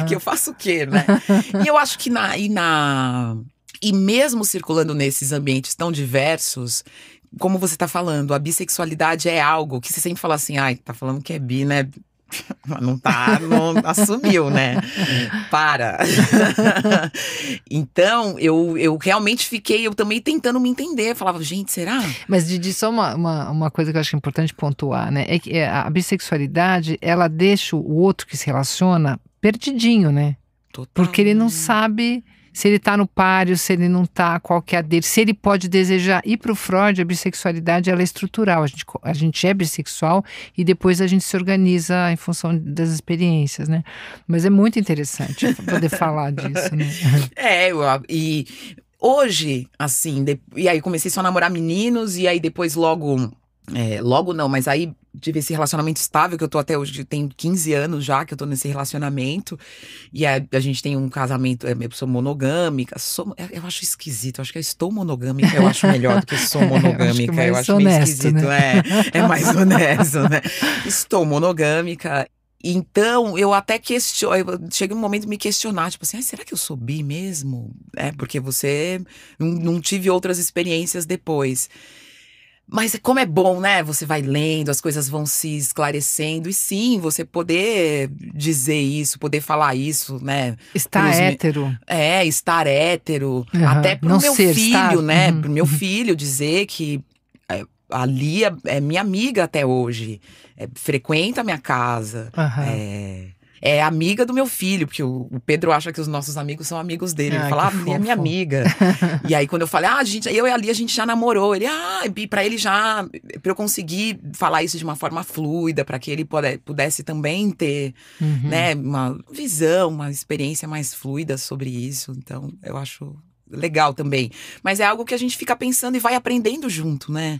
Que eu faço o quê, né? E eu acho que E mesmo circulando nesses ambientes tão diversos... Como você tá falando, a bissexualidade é algo que você sempre fala assim, tá falando que é bi, né? Não tá, não assumiu, né? Para. Então, eu realmente fiquei, eu também tentando me entender. Falava, gente, será? Mas, Didi, só uma coisa que eu acho importante pontuar, né? É que a bissexualidade, ela deixa o outro que se relaciona perdidinho, né? Total. Porque ele não sabe se ele tá no páreo, se ele não tá, qual que é a dele, se ele pode desejar. E pro Freud, a bissexualidade, ela é estrutural. A gente é bissexual e depois a gente se organiza em função das experiências, né? Mas é muito interessante poder falar disso, né? E hoje, assim, e aí comecei só a namorar meninos, e aí depois logo não, mas aí tive esse relacionamento estável que eu tô até hoje, tem 15 anos já que eu tô nesse relacionamento, e a gente tem um casamento, eu sou monogâmica, eu acho esquisito, eu acho que eu estou monogâmica, eu acho melhor do que sou monogâmica, eu acho meio esquisito, né? É mais honesto, né? Estou monogâmica. Então, eu até chega um momento de me questionar, tipo assim, será que eu sou bi mesmo? Porque você não tive outras experiências depois. Mas como é bom, né? Você vai lendo, as coisas vão se esclarecendo. E sim, você poder dizer isso, poder falar isso, né? Estar hétero. Estar hétero. Uhum. Até pro não meu ser, filho, estar. né? Uhum. Pro meu filho dizer que a Lia é minha amiga até hoje. Frequenta a minha casa. Uhum. É amiga do meu filho, porque o Pedro acha que os nossos amigos são amigos dele. Ele fala, Lia é minha amiga. E aí, quando eu falei, eu e a Lia, a gente já namorou. Ele, pra ele já, pra eu conseguir falar isso de uma forma fluida, pra que ele pudesse também ter, né, uma visão, uma experiência mais fluida sobre isso. Então, eu acho legal também. Mas é algo que a gente fica pensando e vai aprendendo junto, né?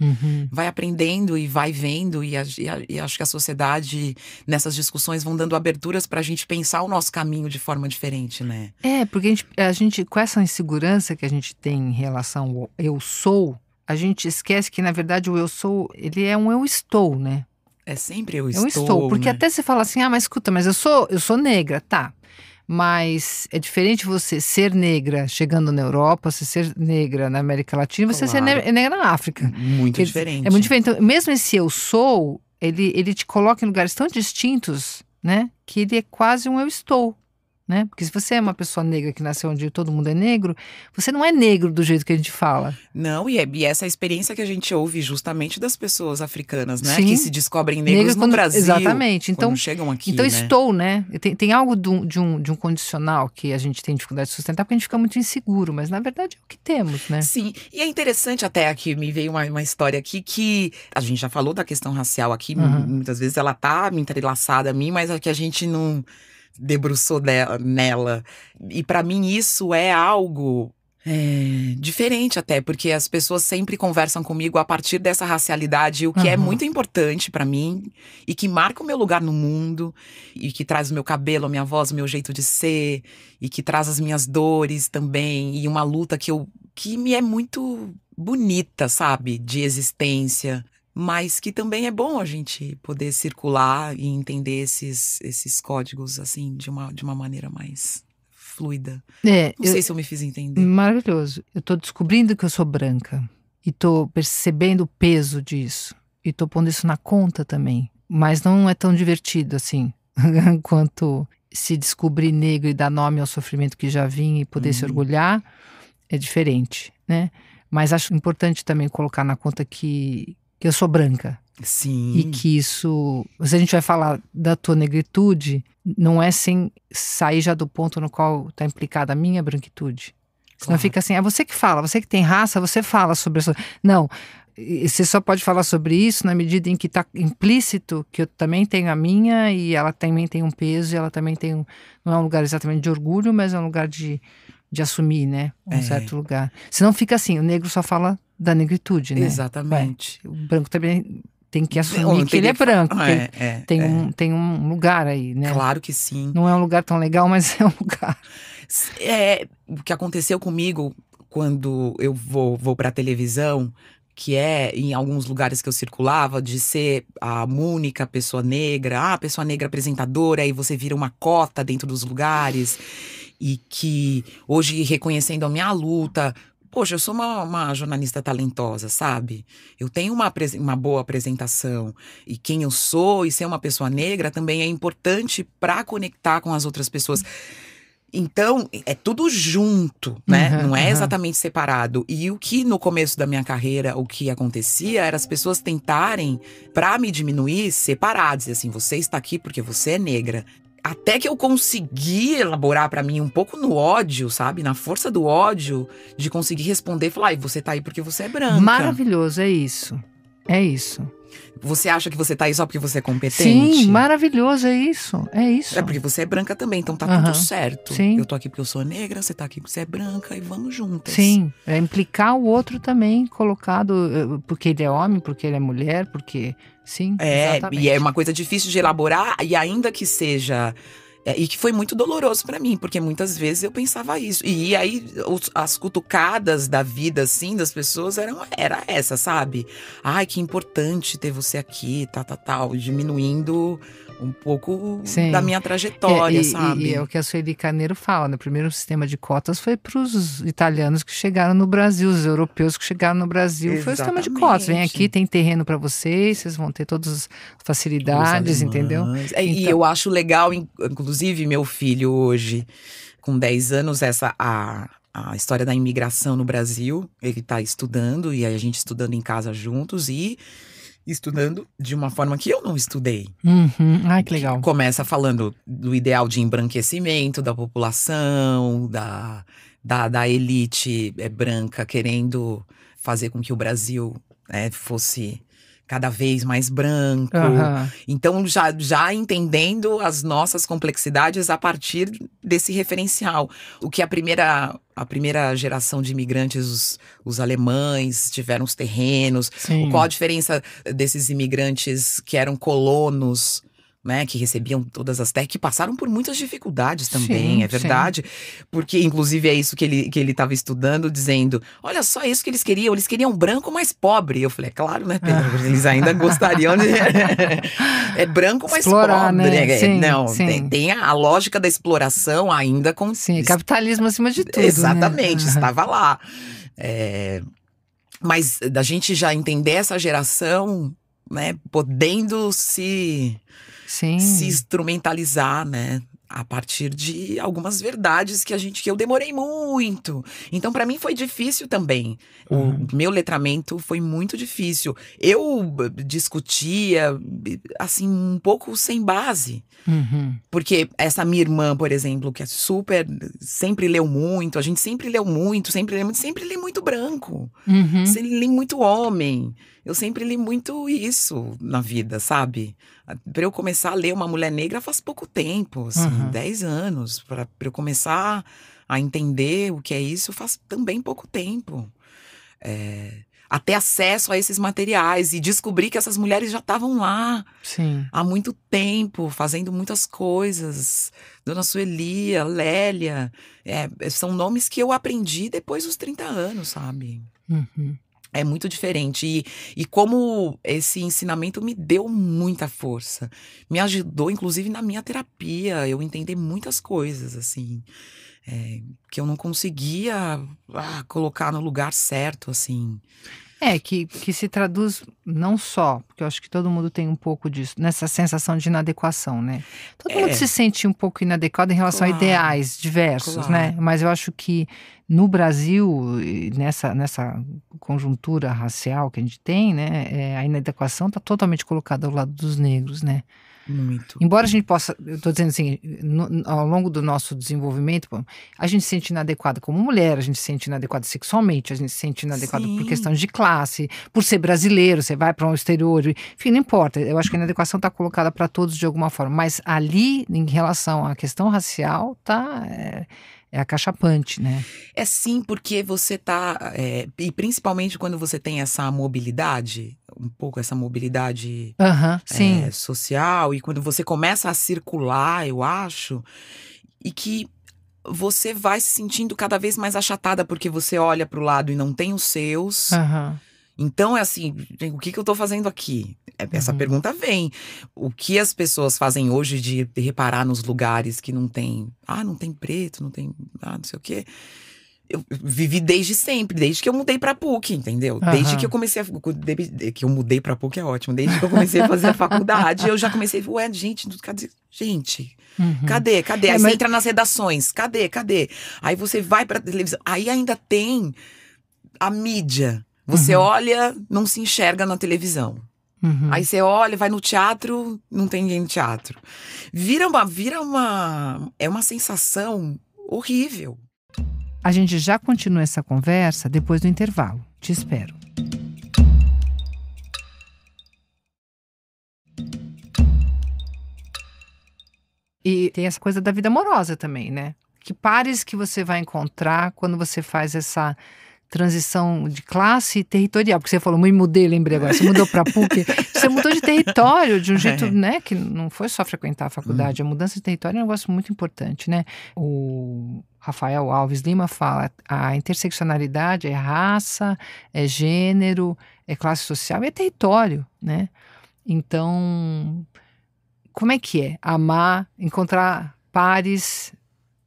Vai aprendendo e vai vendo, e acho que a sociedade, nessas discussões, vão dando aberturas pra gente pensar o nosso caminho de forma diferente, né? Porque a gente, com essa insegurança que a gente tem em relação ao eu sou, a gente esquece que, na verdade, o eu sou, ele é um eu estou, né? É sempre eu estou. Porque né? até você fala assim, mas escuta, mas eu sou negra, tá. Mas é diferente você ser negra chegando na Europa, você ser negra na América Latina, você ser negra na África. Muito diferente. É muito diferente. Então, mesmo esse eu sou, ele te coloca em lugares tão distintos, né? Que ele é quase um eu estou. Né? Porque se você é uma pessoa negra que nasceu onde todo mundo é negro, você não é negro do jeito que a gente fala. Não, e essa experiência que a gente ouve justamente das pessoas africanas, né? Sim. Que se descobrem negros no Brasil. Exatamente. Então, chegam aqui, então né? estou, né? Tem algo de um condicional que a gente tem dificuldade de sustentar, porque a gente fica muito inseguro, mas na verdade é o que temos, né? Sim, e é interessante até aqui, me veio uma história aqui que a gente já falou da questão racial aqui, muitas vezes ela tá entrelaçada a mim, mas é que a gente não debruçou nela. E pra mim isso é algo diferente até, porque as pessoas sempre conversam comigo a partir dessa racialidade, o que é muito importante pra mim e que marca o meu lugar no mundo e que traz o meu cabelo, a minha voz, o meu jeito de ser e que traz as minhas dores também e uma luta que me é muito bonita, sabe, de existência. Mas que também é bom a gente poder circular e entender esses códigos, assim, de uma maneira mais fluida. Não sei se eu me fiz entender. Maravilhoso. Eu tô descobrindo que eu sou branca. E tô percebendo o peso disso. E tô pondo isso na conta também. Mas não é tão divertido, assim, quanto se descobrir negro e dar nome ao sofrimento que já vinha e poder se orgulhar. É diferente, né? Mas acho importante também colocar na conta que eu sou branca. Sim. E que isso... Se a gente vai falar da tua negritude, não é sem sair já do ponto no qual está implicada a minha branquitude. Senão fica assim, é você que fala, você que tem raça, você fala sobre isso. Não, você só pode falar sobre isso na medida em que está implícito que eu também tenho a minha e ela também tem um peso e ela também tem não é um lugar exatamente de orgulho, mas é um lugar de assumir, né? Um certo lugar. Senão fica assim, o negro só fala da negritude, né? Exatamente. O branco também tem que assumir que ele é branco. Tem um lugar aí, né? Claro que sim. Não é um lugar tão legal, mas é um lugar. O que aconteceu comigo quando eu vou pra televisão, que em alguns lugares que eu circulava, de ser a única pessoa negra, a pessoa negra apresentadora, aí você vira uma cota dentro dos lugares. E que hoje, reconhecendo a minha luta Poxa, eu sou uma jornalista talentosa, sabe? Eu tenho uma boa apresentação. E quem eu sou e ser uma pessoa negra também é importante para conectar com as outras pessoas. Então, é tudo junto, né? Não é exatamente separado. E o que no começo da minha carreira, o que acontecia era as pessoas tentarem, pra me diminuir, separar. Dizer assim, você está aqui porque você é negra. Até que eu consegui elaborar pra mim um pouco no ódio, sabe? Na força do ódio, de conseguir responder e falar, você tá aí porque você é branca. Maravilhoso, é isso. É isso. Você acha que você tá aí só porque você é competente? Sim, maravilhoso, é isso. É isso. É porque você é branca também, então tá tudo certo. Sim. Eu tô aqui porque eu sou negra, você tá aqui porque você é branca e vamos juntas. Sim, é implicar o outro também, colocado porque ele é homem, porque ele é mulher, porque… Sim, exatamente. E é uma coisa difícil de elaborar, e ainda que seja… e que foi muito doloroso pra mim, porque muitas vezes eu pensava isso. E aí, as cutucadas da vida, assim, das pessoas era essa, sabe? Ai, que importante ter você aqui, tal, diminuindo um pouco da minha trajetória, sabe? E é o que a Sueli Carneiro fala, né? O primeiro sistema de cotas foi para os italianos que chegaram no Brasil, os europeus que chegaram no Brasil. Exatamente. Foi o sistema de cotas. Vem aqui, tem terreno para vocês vão ter todas as facilidades, entendeu? Então, e eu acho legal, inclusive, meu filho hoje, com 10 anos, a história da imigração no Brasil, ele tá estudando, e a gente estudando em casa juntos, e estudando de uma forma que eu não estudei. Ai, que legal. Começa falando do ideal de embranquecimento da população, da elite branca querendo fazer com que o Brasil fosse cada vez mais branco. Então, já entendendo as nossas complexidades a partir desse referencial. O que a primeira geração de imigrantes, os alemães, tiveram os terrenos. Qual a diferença desses imigrantes que eram colonos, né, que recebiam todas as terras, que passaram por muitas dificuldades também, é verdade. Porque, inclusive, é isso que ele estava estudando, dizendo, olha só isso que eles queriam branco mais pobre. Eu falei, é claro, né, Pedro, eles ainda gostariam de… é branco mais explorar, pobre. Né? Tem a lógica da exploração ainda com… Sim, capitalismo acima de tudo. Exatamente, né? Estava lá. Mas da gente já entender essa geração, né, podendo se instrumentalizar, né, a partir de algumas verdades que eu demorei muito. Então, para mim foi difícil também. O meu letramento foi muito difícil. Eu discutia, assim, um pouco sem base. Porque essa minha irmã, por exemplo, que é sempre leu muito, a gente sempre lê muito branco. Sempre li muito homem. Eu sempre li muito isso na vida, sabe? Pra eu começar a ler uma mulher negra faz pouco tempo, assim, 10 anos. Pra eu começar a entender o que é isso faz também pouco tempo. A ter acesso a esses materiais e descobrir que essas mulheres já estavam lá há muito tempo, fazendo muitas coisas. Dona Sueli, a Lélia, são nomes que eu aprendi depois dos 30 anos, sabe? É muito diferente. E como esse ensinamento me deu muita força. Me ajudou, inclusive, na minha terapia. Eu entender muitas coisas, assim. Que eu não conseguia colocar no lugar certo, assim. Que se traduz não só, porque eu acho que todo mundo tem um pouco disso, nessa sensação de inadequação, né? Todo mundo se sente um pouco inadequado em relação a ideais diversos, né? Mas eu acho que no Brasil, nessa conjuntura racial que a gente tem, né? A inadequação está totalmente colocada ao lado dos negros, né? Muito. Embora a gente possa, eu estou dizendo assim, ao longo do nosso desenvolvimento, a gente se sente inadequada como mulher, a gente se sente inadequada sexualmente, a gente se sente inadequada por questões de classe, por ser brasileiro, você vai para um exterior, enfim, não importa. Eu acho que a inadequação está colocada para todos de alguma forma, mas ali, em relação à questão racial, é acachapante, né? É sim, porque você tá… e principalmente quando você tem essa mobilidade, um pouco essa mobilidade social, e quando você começa a circular, eu acho, e que você vai se sentindo cada vez mais achatada, porque você olha para o lado e não tem os seus… Então, é assim, o que eu tô fazendo aqui? Essa pergunta vem. O que as pessoas fazem hoje de reparar nos lugares que não tem… não tem preto, não tem… não sei o quê. eu vivi desde sempre, desde que eu mudei pra PUC, entendeu? Desde que eu comecei que eu mudei pra PUC é ótimo. Desde que eu comecei a fazer a faculdade, eu já comecei, gente, cadê? Gente, cadê? Aí você entra nas redações, cadê? Aí você vai pra televisão, aí ainda tem a mídia. Você olha, não se enxerga na televisão. Aí você olha, vai no teatro, não tem ninguém no teatro. É uma sensação horrível. A gente já continua essa conversa depois do intervalo. Te espero. E tem essa coisa da vida amorosa também, né? Que pares que você vai encontrar quando você faz essa transição de classe territorial. Porque você falou, me mudei, lembrei agora. Você mudou para PUC. Você mudou de território de um jeito, né? Que não foi só frequentar a faculdade. A mudança de território é um negócio muito importante, né? O Rafael Alves Lima fala, a interseccionalidade é raça, é gênero, é classe social e é território, né? Então, como é que é? Amar, encontrar pares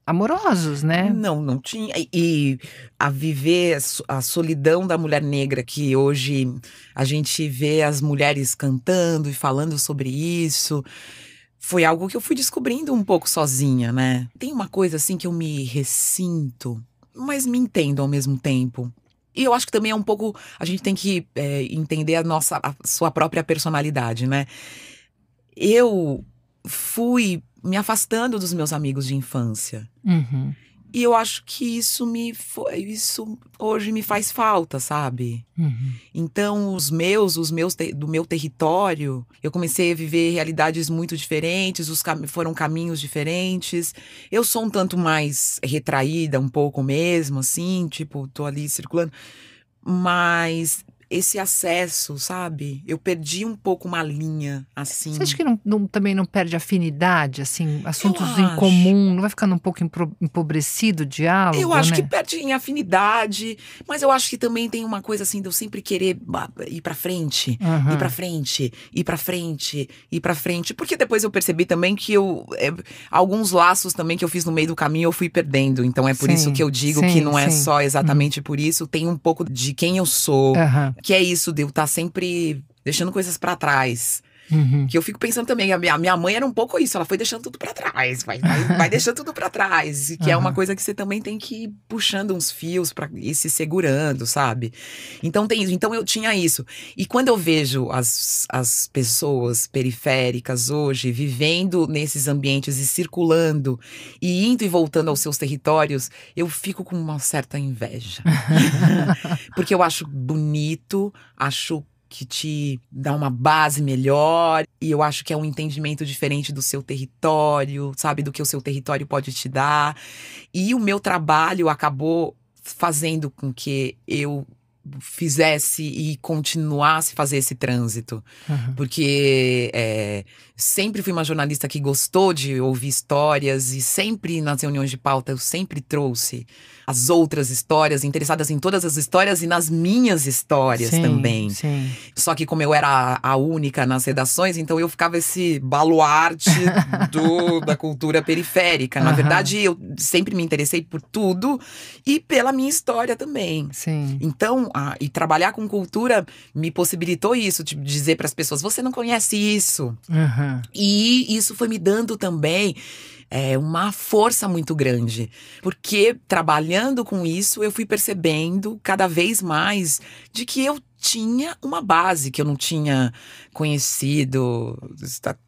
amorosos, né? Não tinha. E a viver a solidão da mulher negra, que hoje a gente vê as mulheres cantando e falando sobre isso, foi algo que eu fui descobrindo um pouco sozinha, né? Tem uma coisa assim que eu me ressinto, mas me entendo ao mesmo tempo. E eu acho que também é um pouco, a gente tem que entender a sua própria personalidade, né? Eu fui me afastando dos meus amigos de infância. E eu acho que isso hoje me faz falta, sabe? Então, do meu território, eu comecei a viver realidades muito diferentes, foram caminhos diferentes. Eu sou um tanto mais retraída, um pouco mesmo, assim, tipo, tô ali circulando. Mas esse acesso, sabe? Eu perdi um pouco uma linha, assim. Você acha que também não perde afinidade, assim? Assuntos em comum, não vai ficando um pouco empobrecido o diálogo, eu acho, né? Que perde em afinidade, mas eu acho que também tem uma coisa assim de eu sempre querer ir pra frente, ir pra frente, ir pra frente, ir pra frente. Porque depois eu percebi também que alguns laços também que eu fiz no meio do caminho eu fui perdendo. Então é por isso que eu digo que não é só exatamente por isso. Tem um pouco de quem eu sou. Que é isso de eu estar sempre deixando coisas pra trás. Que eu fico pensando também, a minha mãe era um pouco isso, ela foi deixando tudo pra trás, vai deixando tudo pra trás. E que é uma coisa que você também tem que ir puxando uns fios pra ir se segurando, sabe? Então tem isso, então eu tinha isso. E quando eu vejo as pessoas periféricas hoje vivendo nesses ambientes e circulando, e indo e voltando aos seus territórios, eu fico com uma certa inveja. Porque eu acho bonito, acho que te dá uma base melhor, e eu acho que é um entendimento diferente do seu território, sabe, do que o seu território pode te dar. E o meu trabalho acabou fazendo com que eu fizesse e continuasse a fazer esse trânsito. Porque sempre fui uma jornalista que gostou de ouvir histórias, e sempre nas reuniões de pauta eu sempre trouxe as outras histórias, interessadas em todas as histórias e nas minhas histórias também. Sim. Só que como eu era a única nas redações, então eu ficava esse baluarte da cultura periférica. Na verdade, eu sempre me interessei por tudo e pela minha história também. Sim. Então, e trabalhar com cultura me possibilitou isso, de dizer para as pessoas, você não conhece isso. E isso foi me dando também uma força muito grande. Porque trabalhando com isso, eu fui percebendo cada vez mais de que eu tinha uma base que eu não tinha conhecido,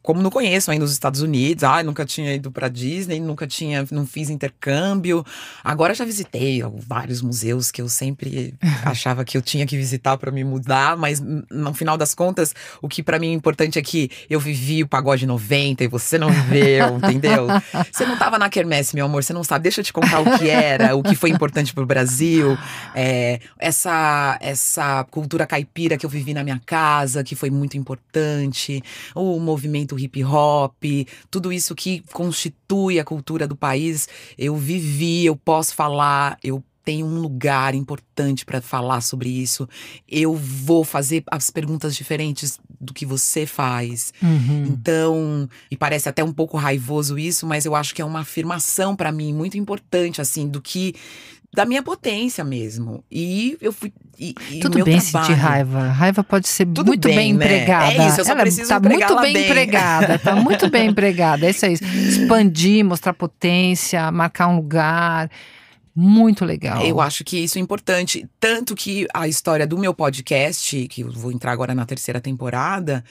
como não conheço ainda nos Estados Unidos. Nunca tinha ido pra Disney, não fiz intercâmbio. Agora já visitei vários museus que eu sempre achava que eu tinha que visitar pra me mudar, mas no final das contas, o que pra mim é importante é que eu vivi o Pagode 90 e você não viveu, entendeu? Você não tava na quermesse, meu amor, você não sabe. Deixa eu te contar o que era, o que foi importante pro Brasil, essa cultura caipira que eu vivi na minha casa, que foi muito importante, o movimento hip hop, tudo isso que constitui a cultura do país, eu vivi, eu posso falar, eu tenho um lugar importante para falar sobre isso. Eu vou fazer as perguntas diferentes do que você faz. Então, e parece até um pouco raivoso isso, mas eu acho que é uma afirmação para mim muito importante, assim, da minha potência mesmo. E eu fui. E tudo bem sentir raiva. Raiva pode ser tudo muito bem empregada. É isso, eu só preciso tá muito bem bem. empregada, tá muito bem empregada. Isso aí. Expandir, mostrar potência, marcar um lugar. Muito legal. Eu acho que isso é importante. Tanto que a história do meu podcast, que eu vou entrar agora na 3ª temporada.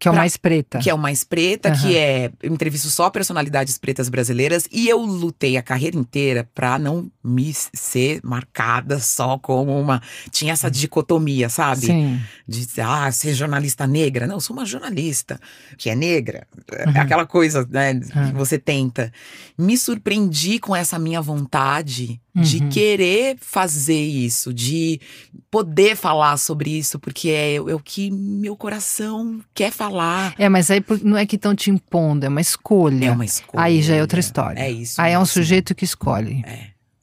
Que é o Mais Preta. Que é o Mais Preta, que é… Eu entrevisto só personalidades pretas brasileiras. E eu lutei a carreira inteira pra não me ser marcada só como uma… Tinha essa dicotomia, sabe? Sim. De ser jornalista negra. Não, eu sou uma jornalista que é negra. É aquela coisa, né, que você tenta. Me surpreendi com essa minha vontade de querer fazer isso, de poder falar sobre isso, porque é o que meu coração quer falar. Mas aí não é que estão te impondo, é uma escolha. É uma escolha. Aí já é outra história. É isso. Aí é um sujeito que escolhe.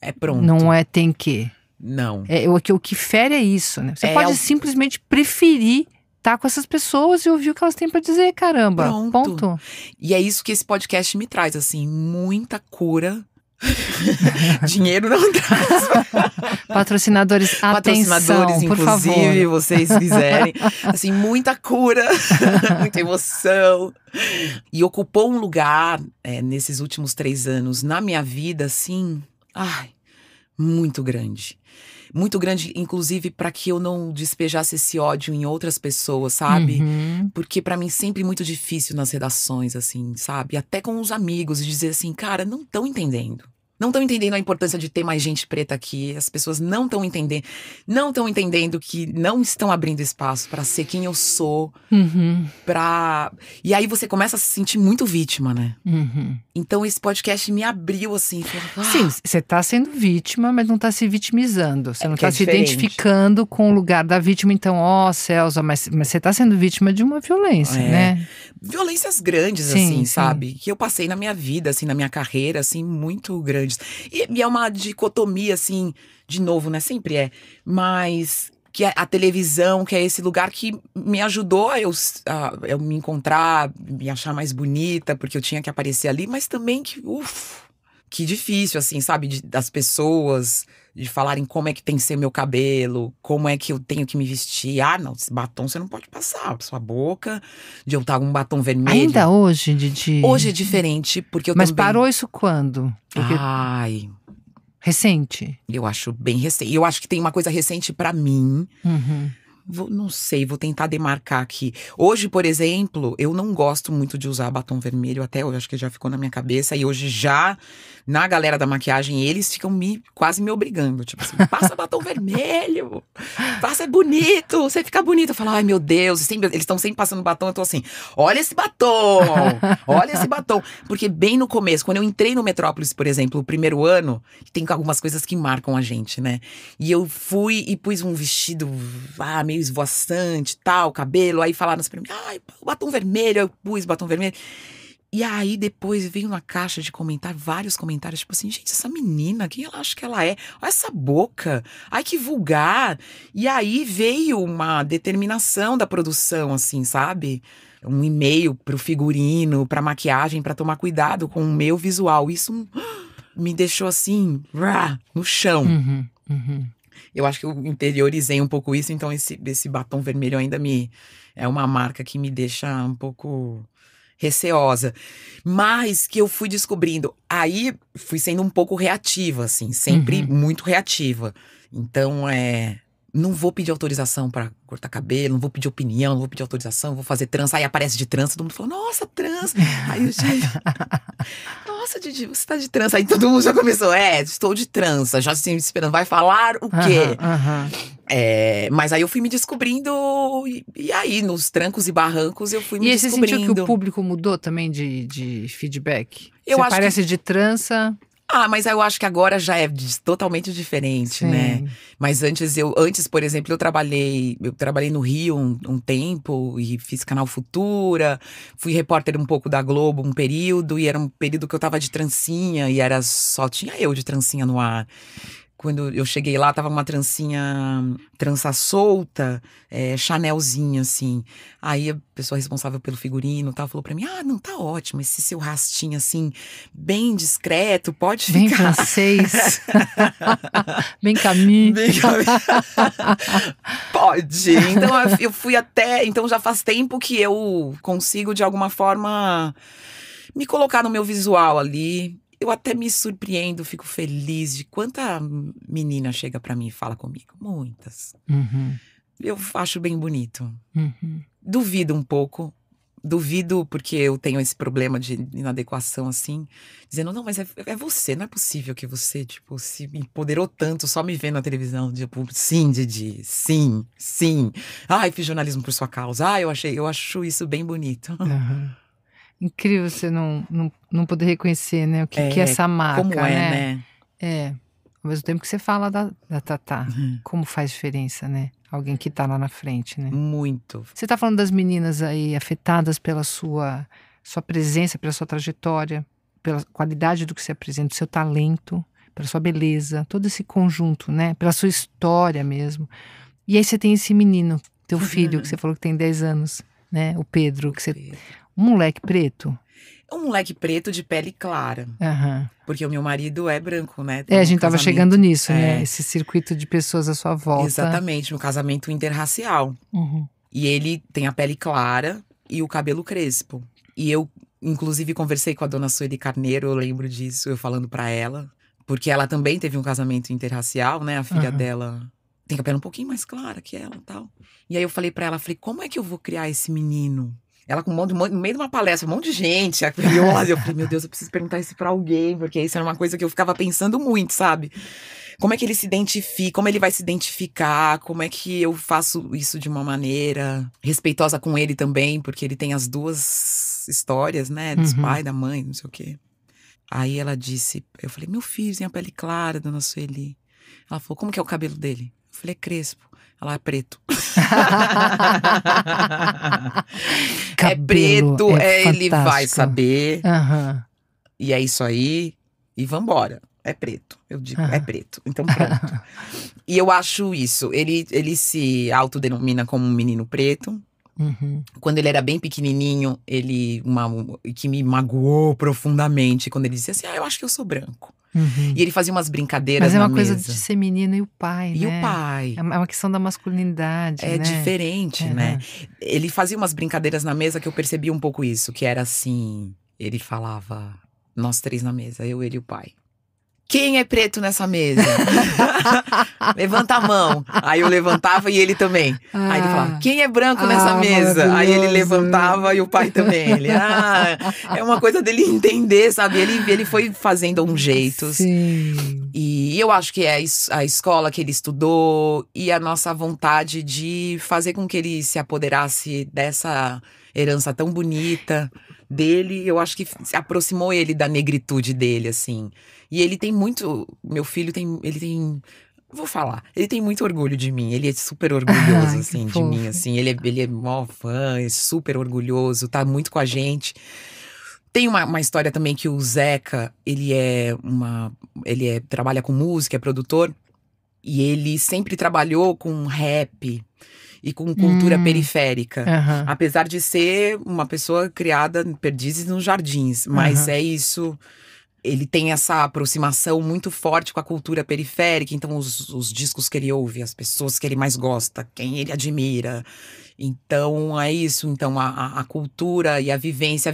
É pronto. Não é tem que. Não. O que fere é isso, né? Você pode simplesmente preferir estar com essas pessoas e ouvir o que elas têm pra dizer, caramba. Pronto. Ponto. E é isso que esse podcast me traz, assim, muita cura. Dinheiro não traz. Patrocinadores, atenção, por favor. Inclusive, vocês quiserem. Assim, muita cura, muita emoção. E ocupou um lugar nesses últimos 3 anos na minha vida, assim, muito grande. Muito grande, inclusive, para que eu não despejasse esse ódio em outras pessoas, sabe? Porque para mim sempre muito difícil nas redações, assim, sabe? Até com os amigos, e dizer assim, cara, não estão entendendo. Não estão entendendo a importância de ter mais gente preta aqui. As pessoas não estão entendendo. Não estão entendendo que não estão abrindo espaço para ser quem eu sou. E aí você começa a se sentir muito vítima, né? Então esse podcast me abriu assim. Sim, você tá sendo vítima, mas não tá se vitimizando. Você não tá se identificando com o lugar da vítima. Então, Celso, mas você tá sendo vítima de uma violência, né? Violências grandes, sim, assim, sabe? Que eu passei na minha vida, assim, na minha carreira, assim, muito grandes. E é uma dicotomia, assim, de novo, né? Sempre é. Mas que a televisão, que é esse lugar que me ajudou a eu me encontrar, me achar mais bonita, porque eu tinha que aparecer ali. Mas também que difícil, assim, sabe? Das pessoas… De falarem como é que tem que ser meu cabelo, como é que eu tenho que me vestir. Não, esse batom você não pode passar, sua boca. De eu estar com um batom vermelho. Ainda hoje, Didi? Hoje é diferente, porque eu Mas também… parou isso quando? Porque… Recente? Eu acho bem recente. Eu acho que tem uma coisa recente pra mim. Não sei, vou tentar demarcar aqui. Hoje, por exemplo, eu não gosto muito de usar batom vermelho. Até hoje, acho que já ficou na minha cabeça. E hoje já… Na galera da maquiagem, eles ficam quase me obrigando. Tipo assim, passa batom vermelho. Passa, é bonito. Você fica bonito. Eu falo, ai meu Deus. Eles estão sempre passando batom. Eu tô assim, olha esse batom. Olha esse batom. Porque bem no começo, quando eu entrei no Metrópolis, por exemplo, o primeiro ano, tem algumas coisas que marcam a gente, né? E eu fui e pus um vestido meio esvoaçante e tal, cabelo. Aí falaram assim pra mim, batom vermelho. Eu pus batom vermelho. E aí depois veio na caixa de comentário, vários comentários, tipo assim, gente, essa menina, quem ela acha que ela é? Olha essa boca, ai que vulgar. E aí veio uma determinação da produção, assim, sabe? Um e-mail pro figurino, pra maquiagem, pra tomar cuidado com o meu visual. Isso me deixou assim, no chão. Eu acho que eu interiorizei um pouco isso, então esse batom vermelho ainda é uma marca que me deixa um pouco receosa, mas que eu fui descobrindo. Aí fui sendo um pouco reativa, assim, sempre muito reativa. Então, não vou pedir autorização pra cortar cabelo, não vou pedir opinião, não vou pedir autorização, vou fazer trança. Aí aparece de trança, todo mundo fala, nossa, trança. Aí eu já… Nossa, Didi, você tá de trança. Aí todo mundo já começou, estou de trança, já assim, esperando, vai falar o quê? Mas aí eu fui me descobrindo, e aí, nos trancos e barrancos, eu fui me descobrindo. E você sentiu que o público mudou também de feedback? Eu você acho parece de trança… mas eu acho que agora já é totalmente diferente, né? Mas antes, por exemplo, eu trabalhei no Rio um tempo e fiz Canal Futura, fui repórter um pouco da Globo um período, e era um período que eu tava de trancinha e só tinha eu de trancinha no ar. Quando eu cheguei lá, tava uma trança solta, Chanelzinha, assim. Aí a pessoa responsável pelo figurino tal, falou pra mim, não, tá ótimo, esse seu rastinho, assim, bem discreto, pode Bem ficar. francês. Bem Camille. Pode. Então eu fui até... Então já faz tempo que eu consigo, de alguma forma, me colocar no meu visual ali. Eu até me surpreendo, fico feliz de quanta menina chega pra mim e fala comigo. Muitas. Uhum. Eu acho bem bonito. Uhum. Duvido um pouco. Duvido porque eu tenho esse problema de inadequação, assim. Dizendo, não, mas é você. Não é possível que você, tipo, se empoderou tanto só me vendo na televisão. Tipo, sim, Didi. Sim, sim. Ai, fiz jornalismo por sua causa. Eu acho isso bem bonito. Uhum. Incrível você não poder reconhecer, né? O que é essa marca, como né? Ao mesmo tempo que você fala da Tatá. Como faz diferença, né? Alguém que tá lá na frente, né? Muito. Você tá falando das meninas aí afetadas pela sua presença, pela sua trajetória, pela qualidade do que você apresenta, do seu talento, pela sua beleza, todo esse conjunto, né? Pela sua história mesmo. E aí você tem esse menino, teu filho, que você falou que tem 10 anos, né? O Pedro, que você... Um moleque preto? Um moleque preto de pele clara. Uhum. Porque o meu marido é branco, né? A gente tava chegando nisso, né? Esse circuito de pessoas à sua volta. Exatamente, um casamento interracial. Uhum. E ele tem a pele clara e o cabelo crespo. E eu, inclusive, conversei com a dona Sueli Carneiro, eu lembro disso, eu falando pra ela. Porque ela também teve um casamento interracial, né? A filha dela tem a pele um pouquinho mais clara que ela e tal. E aí eu falei pra ela, como é que eu vou criar esse menino? Ela com no meio de uma palestra, um monte de gente, curiosa. Eu falei, meu Deus, eu preciso perguntar isso pra alguém, porque isso era uma coisa que eu ficava pensando muito, sabe? Como é que ele se identifica, como ele vai se identificar, como é que eu faço isso de uma maneira respeitosa com ele também, porque ele tem as duas histórias, né? Dos pais, da mãe, não sei o quê. Aí ela disse, eu falei, meu filho tem a pele clara, dona Sueli. Ela falou, como que é o cabelo dele? Eu falei, é crespo. Ela é preto. É preto, ele vai saber. E é isso aí. E vambora. É preto. Eu digo, é preto. Então pronto. E eu acho isso. Ele se autodenomina como um menino preto. Quando ele era bem pequenininho, que me magoou profundamente. Quando ele dizia assim, eu acho que eu sou branco. E ele fazia umas brincadeiras na mesa. Mas é uma coisa de ser menino e o pai, né? E o pai. É uma questão da masculinidade, né? É diferente, né? Ele fazia umas brincadeiras na mesa que eu percebi um pouco isso. Que era assim, ele falava, nós três na mesa, eu, ele e o pai. Quem é preto nessa mesa? Levanta a mão. Aí eu levantava e ele também. Aí ele falava, quem é branco nessa mesa? Aí ele levantava e o pai também. Ele, é uma coisa dele entender, sabe? Ele foi fazendo um jeito. Sim. E eu acho que é a escola que ele estudou e a nossa vontade de fazer com que ele se apoderasse dessa herança tão bonita dele. Eu acho que aproximou ele da negritude dele, assim. E ele tem muito... Meu filho ele tem... Vou falar. Ele tem muito orgulho de mim. Ele é super orgulhoso, assim, de mim, assim. Ele é mó fã, é super orgulhoso, tá muito com a gente. Tem uma história também que o Zeca, ele trabalha com música, é produtor. E ele sempre trabalhou com rap e com cultura periférica. Apesar de ser uma pessoa criada em Perdizes nos Jardins. Mas é isso... Ele tem essa aproximação muito forte com a cultura periférica. Então, os discos que ele ouve, as pessoas que ele mais gosta, quem ele admira. Então, é isso. Então, a cultura e a vivência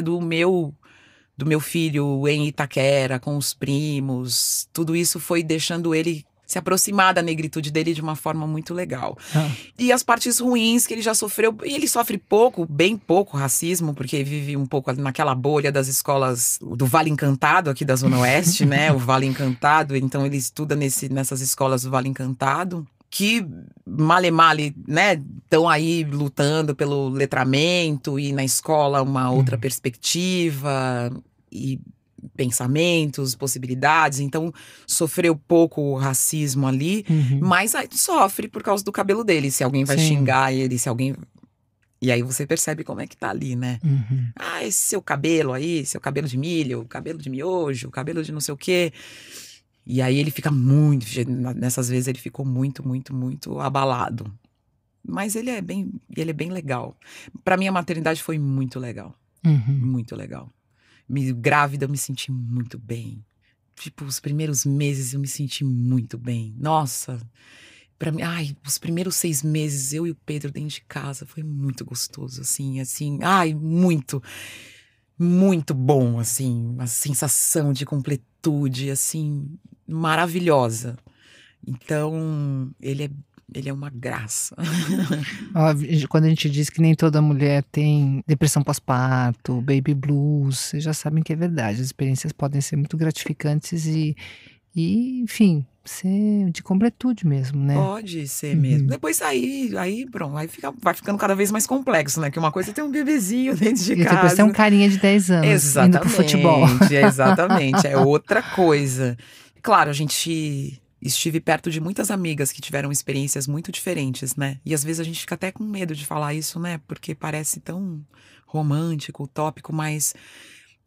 do meu filho em Itaquera, com os primos. Tudo isso foi deixando ele se aproximar da negritude dele de uma forma muito legal. E as partes ruins que ele já sofreu, e ele sofre bem pouco racismo, porque vive um pouco naquela bolha das escolas do Vale Encantado, aqui da Zona Oeste, né? O Vale Encantado, então ele estuda nessas escolas do Vale Encantado, que male, né, estão aí lutando pelo letramento e na escola uma outra perspectiva e pensamentos, possibilidades, então sofreu pouco racismo ali, mas sofre por causa do cabelo dele, se alguém vai xingar ele, se alguém... E aí você percebe como é que tá ali, né? Esse seu cabelo aí, seu cabelo de milho, cabelo de miojo, cabelo de não sei o quê. E aí ele fica muito, nessas vezes ele ficou muito, muito, muito abalado. Mas ele é bem legal. Pra mim a maternidade foi muito legal. Muito legal. Grávida eu me senti muito bem. Tipo, os primeiros meses eu me senti muito bem. Nossa, pra mim, os primeiros 6 meses eu e o Pedro dentro de casa foi muito gostoso, assim, muito, muito bom, assim, uma sensação de completude, assim, maravilhosa. Então, ele é uma graça. Quando a gente diz que nem toda mulher tem depressão pós-parto, baby blues, vocês já sabem que é verdade. As experiências podem ser muito gratificantes e enfim, ser de completude mesmo, né? Pode ser mesmo. Depois pronto, vai ficando cada vez mais complexo, né? Que uma coisa é ter um bebezinho dentro de casa. Depois tem um carinha de 10 anos exatamente, indo pro futebol. Exatamente, é outra coisa. Claro, estive perto de muitas amigas que tiveram experiências muito diferentes, né? E às vezes a gente fica até com medo de falar isso, né? Porque parece tão romântico, utópico, mas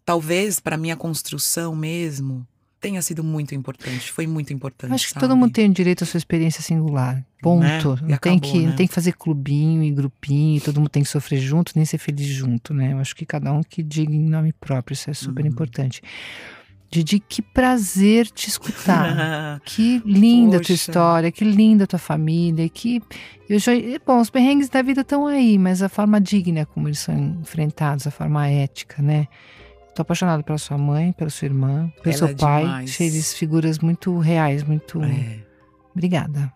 talvez para minha construção mesmo tenha sido muito importante, foi muito importante. Acho que todo mundo tem o direito à sua experiência singular. Ponto. Né? Não tem que fazer clubinho e grupinho, todo mundo tem que sofrer junto, nem ser feliz junto, né? Eu acho que cada um que diga em nome próprio, isso é super importante. Didi, que prazer te escutar. Que linda a tua história, que linda a tua família, os perrengues da vida estão aí, mas a forma digna como eles são enfrentados, a forma ética, né? Tô apaixonada pela sua mãe, pela sua irmã, pelo seu pai. Achei eles figuras muito reais, muito... Obrigada.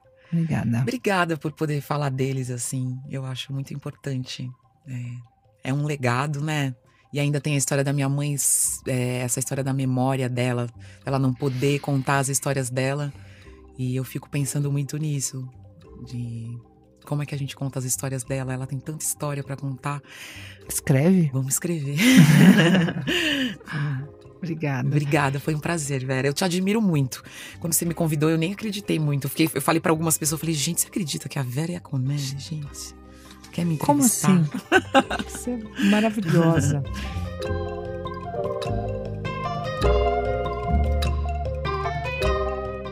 Obrigada por poder falar deles, assim. Eu acho muito importante. É um legado, né? E ainda tem a história da minha mãe, essa história da memória dela, ela não poder contar as histórias dela. E eu fico pensando muito nisso, de como é que a gente conta as histórias dela. Ela tem tanta história pra contar. Escreve? Vamos escrever. Obrigada, foi um prazer, Vera. Eu te admiro muito. Quando você me convidou, eu nem acreditei muito. Eu falei pra algumas pessoas, eu falei, gente, você acredita que a Vera é a Conelli, gente? Quer me entrevistar? Como assim? Você é maravilhosa.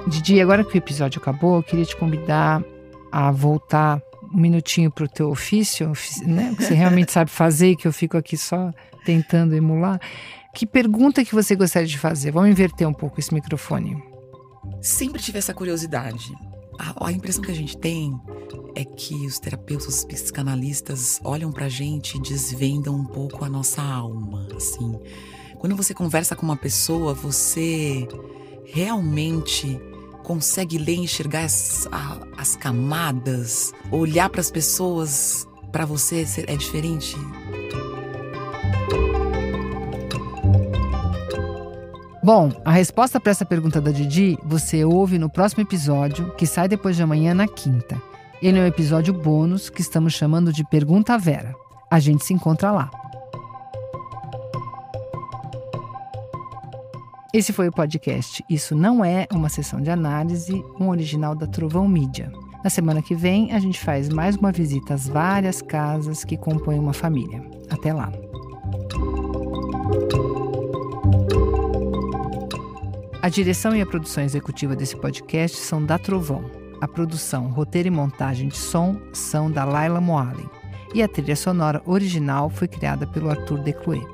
Didi, agora que o episódio acabou, eu queria te convidar a voltar um minutinho pro teu ofício, né? Que você realmente sabe fazer e que eu fico aqui só tentando emular. Que pergunta que você gostaria de fazer? Vamos inverter um pouco esse microfone. Sempre tive essa curiosidade. A impressão que a gente tem é que os terapeutas, os psicanalistas olham pra gente e desvendam um pouco a nossa alma, assim. Quando você conversa com uma pessoa, você realmente consegue ler e enxergar as camadas, olhar pras pessoas, pra você é diferente? Bom, a resposta para essa pergunta da Didi você ouve no próximo episódio, que sai depois de amanhã na quinta. Ele é um episódio bônus que estamos chamando de Pergunta Vera. A gente se encontra lá. Esse foi o podcast Isso Não É Uma Sessão de Análise, um original da Trovão Mídia. Na semana que vem, a gente faz mais uma visita às várias casas que compõem uma família. Até lá. A direção e a produção executiva desse podcast são da Trovão. A produção, roteiro e montagem de som são da Laila Moalen. E a trilha sonora original foi criada pelo Arthur Declouet.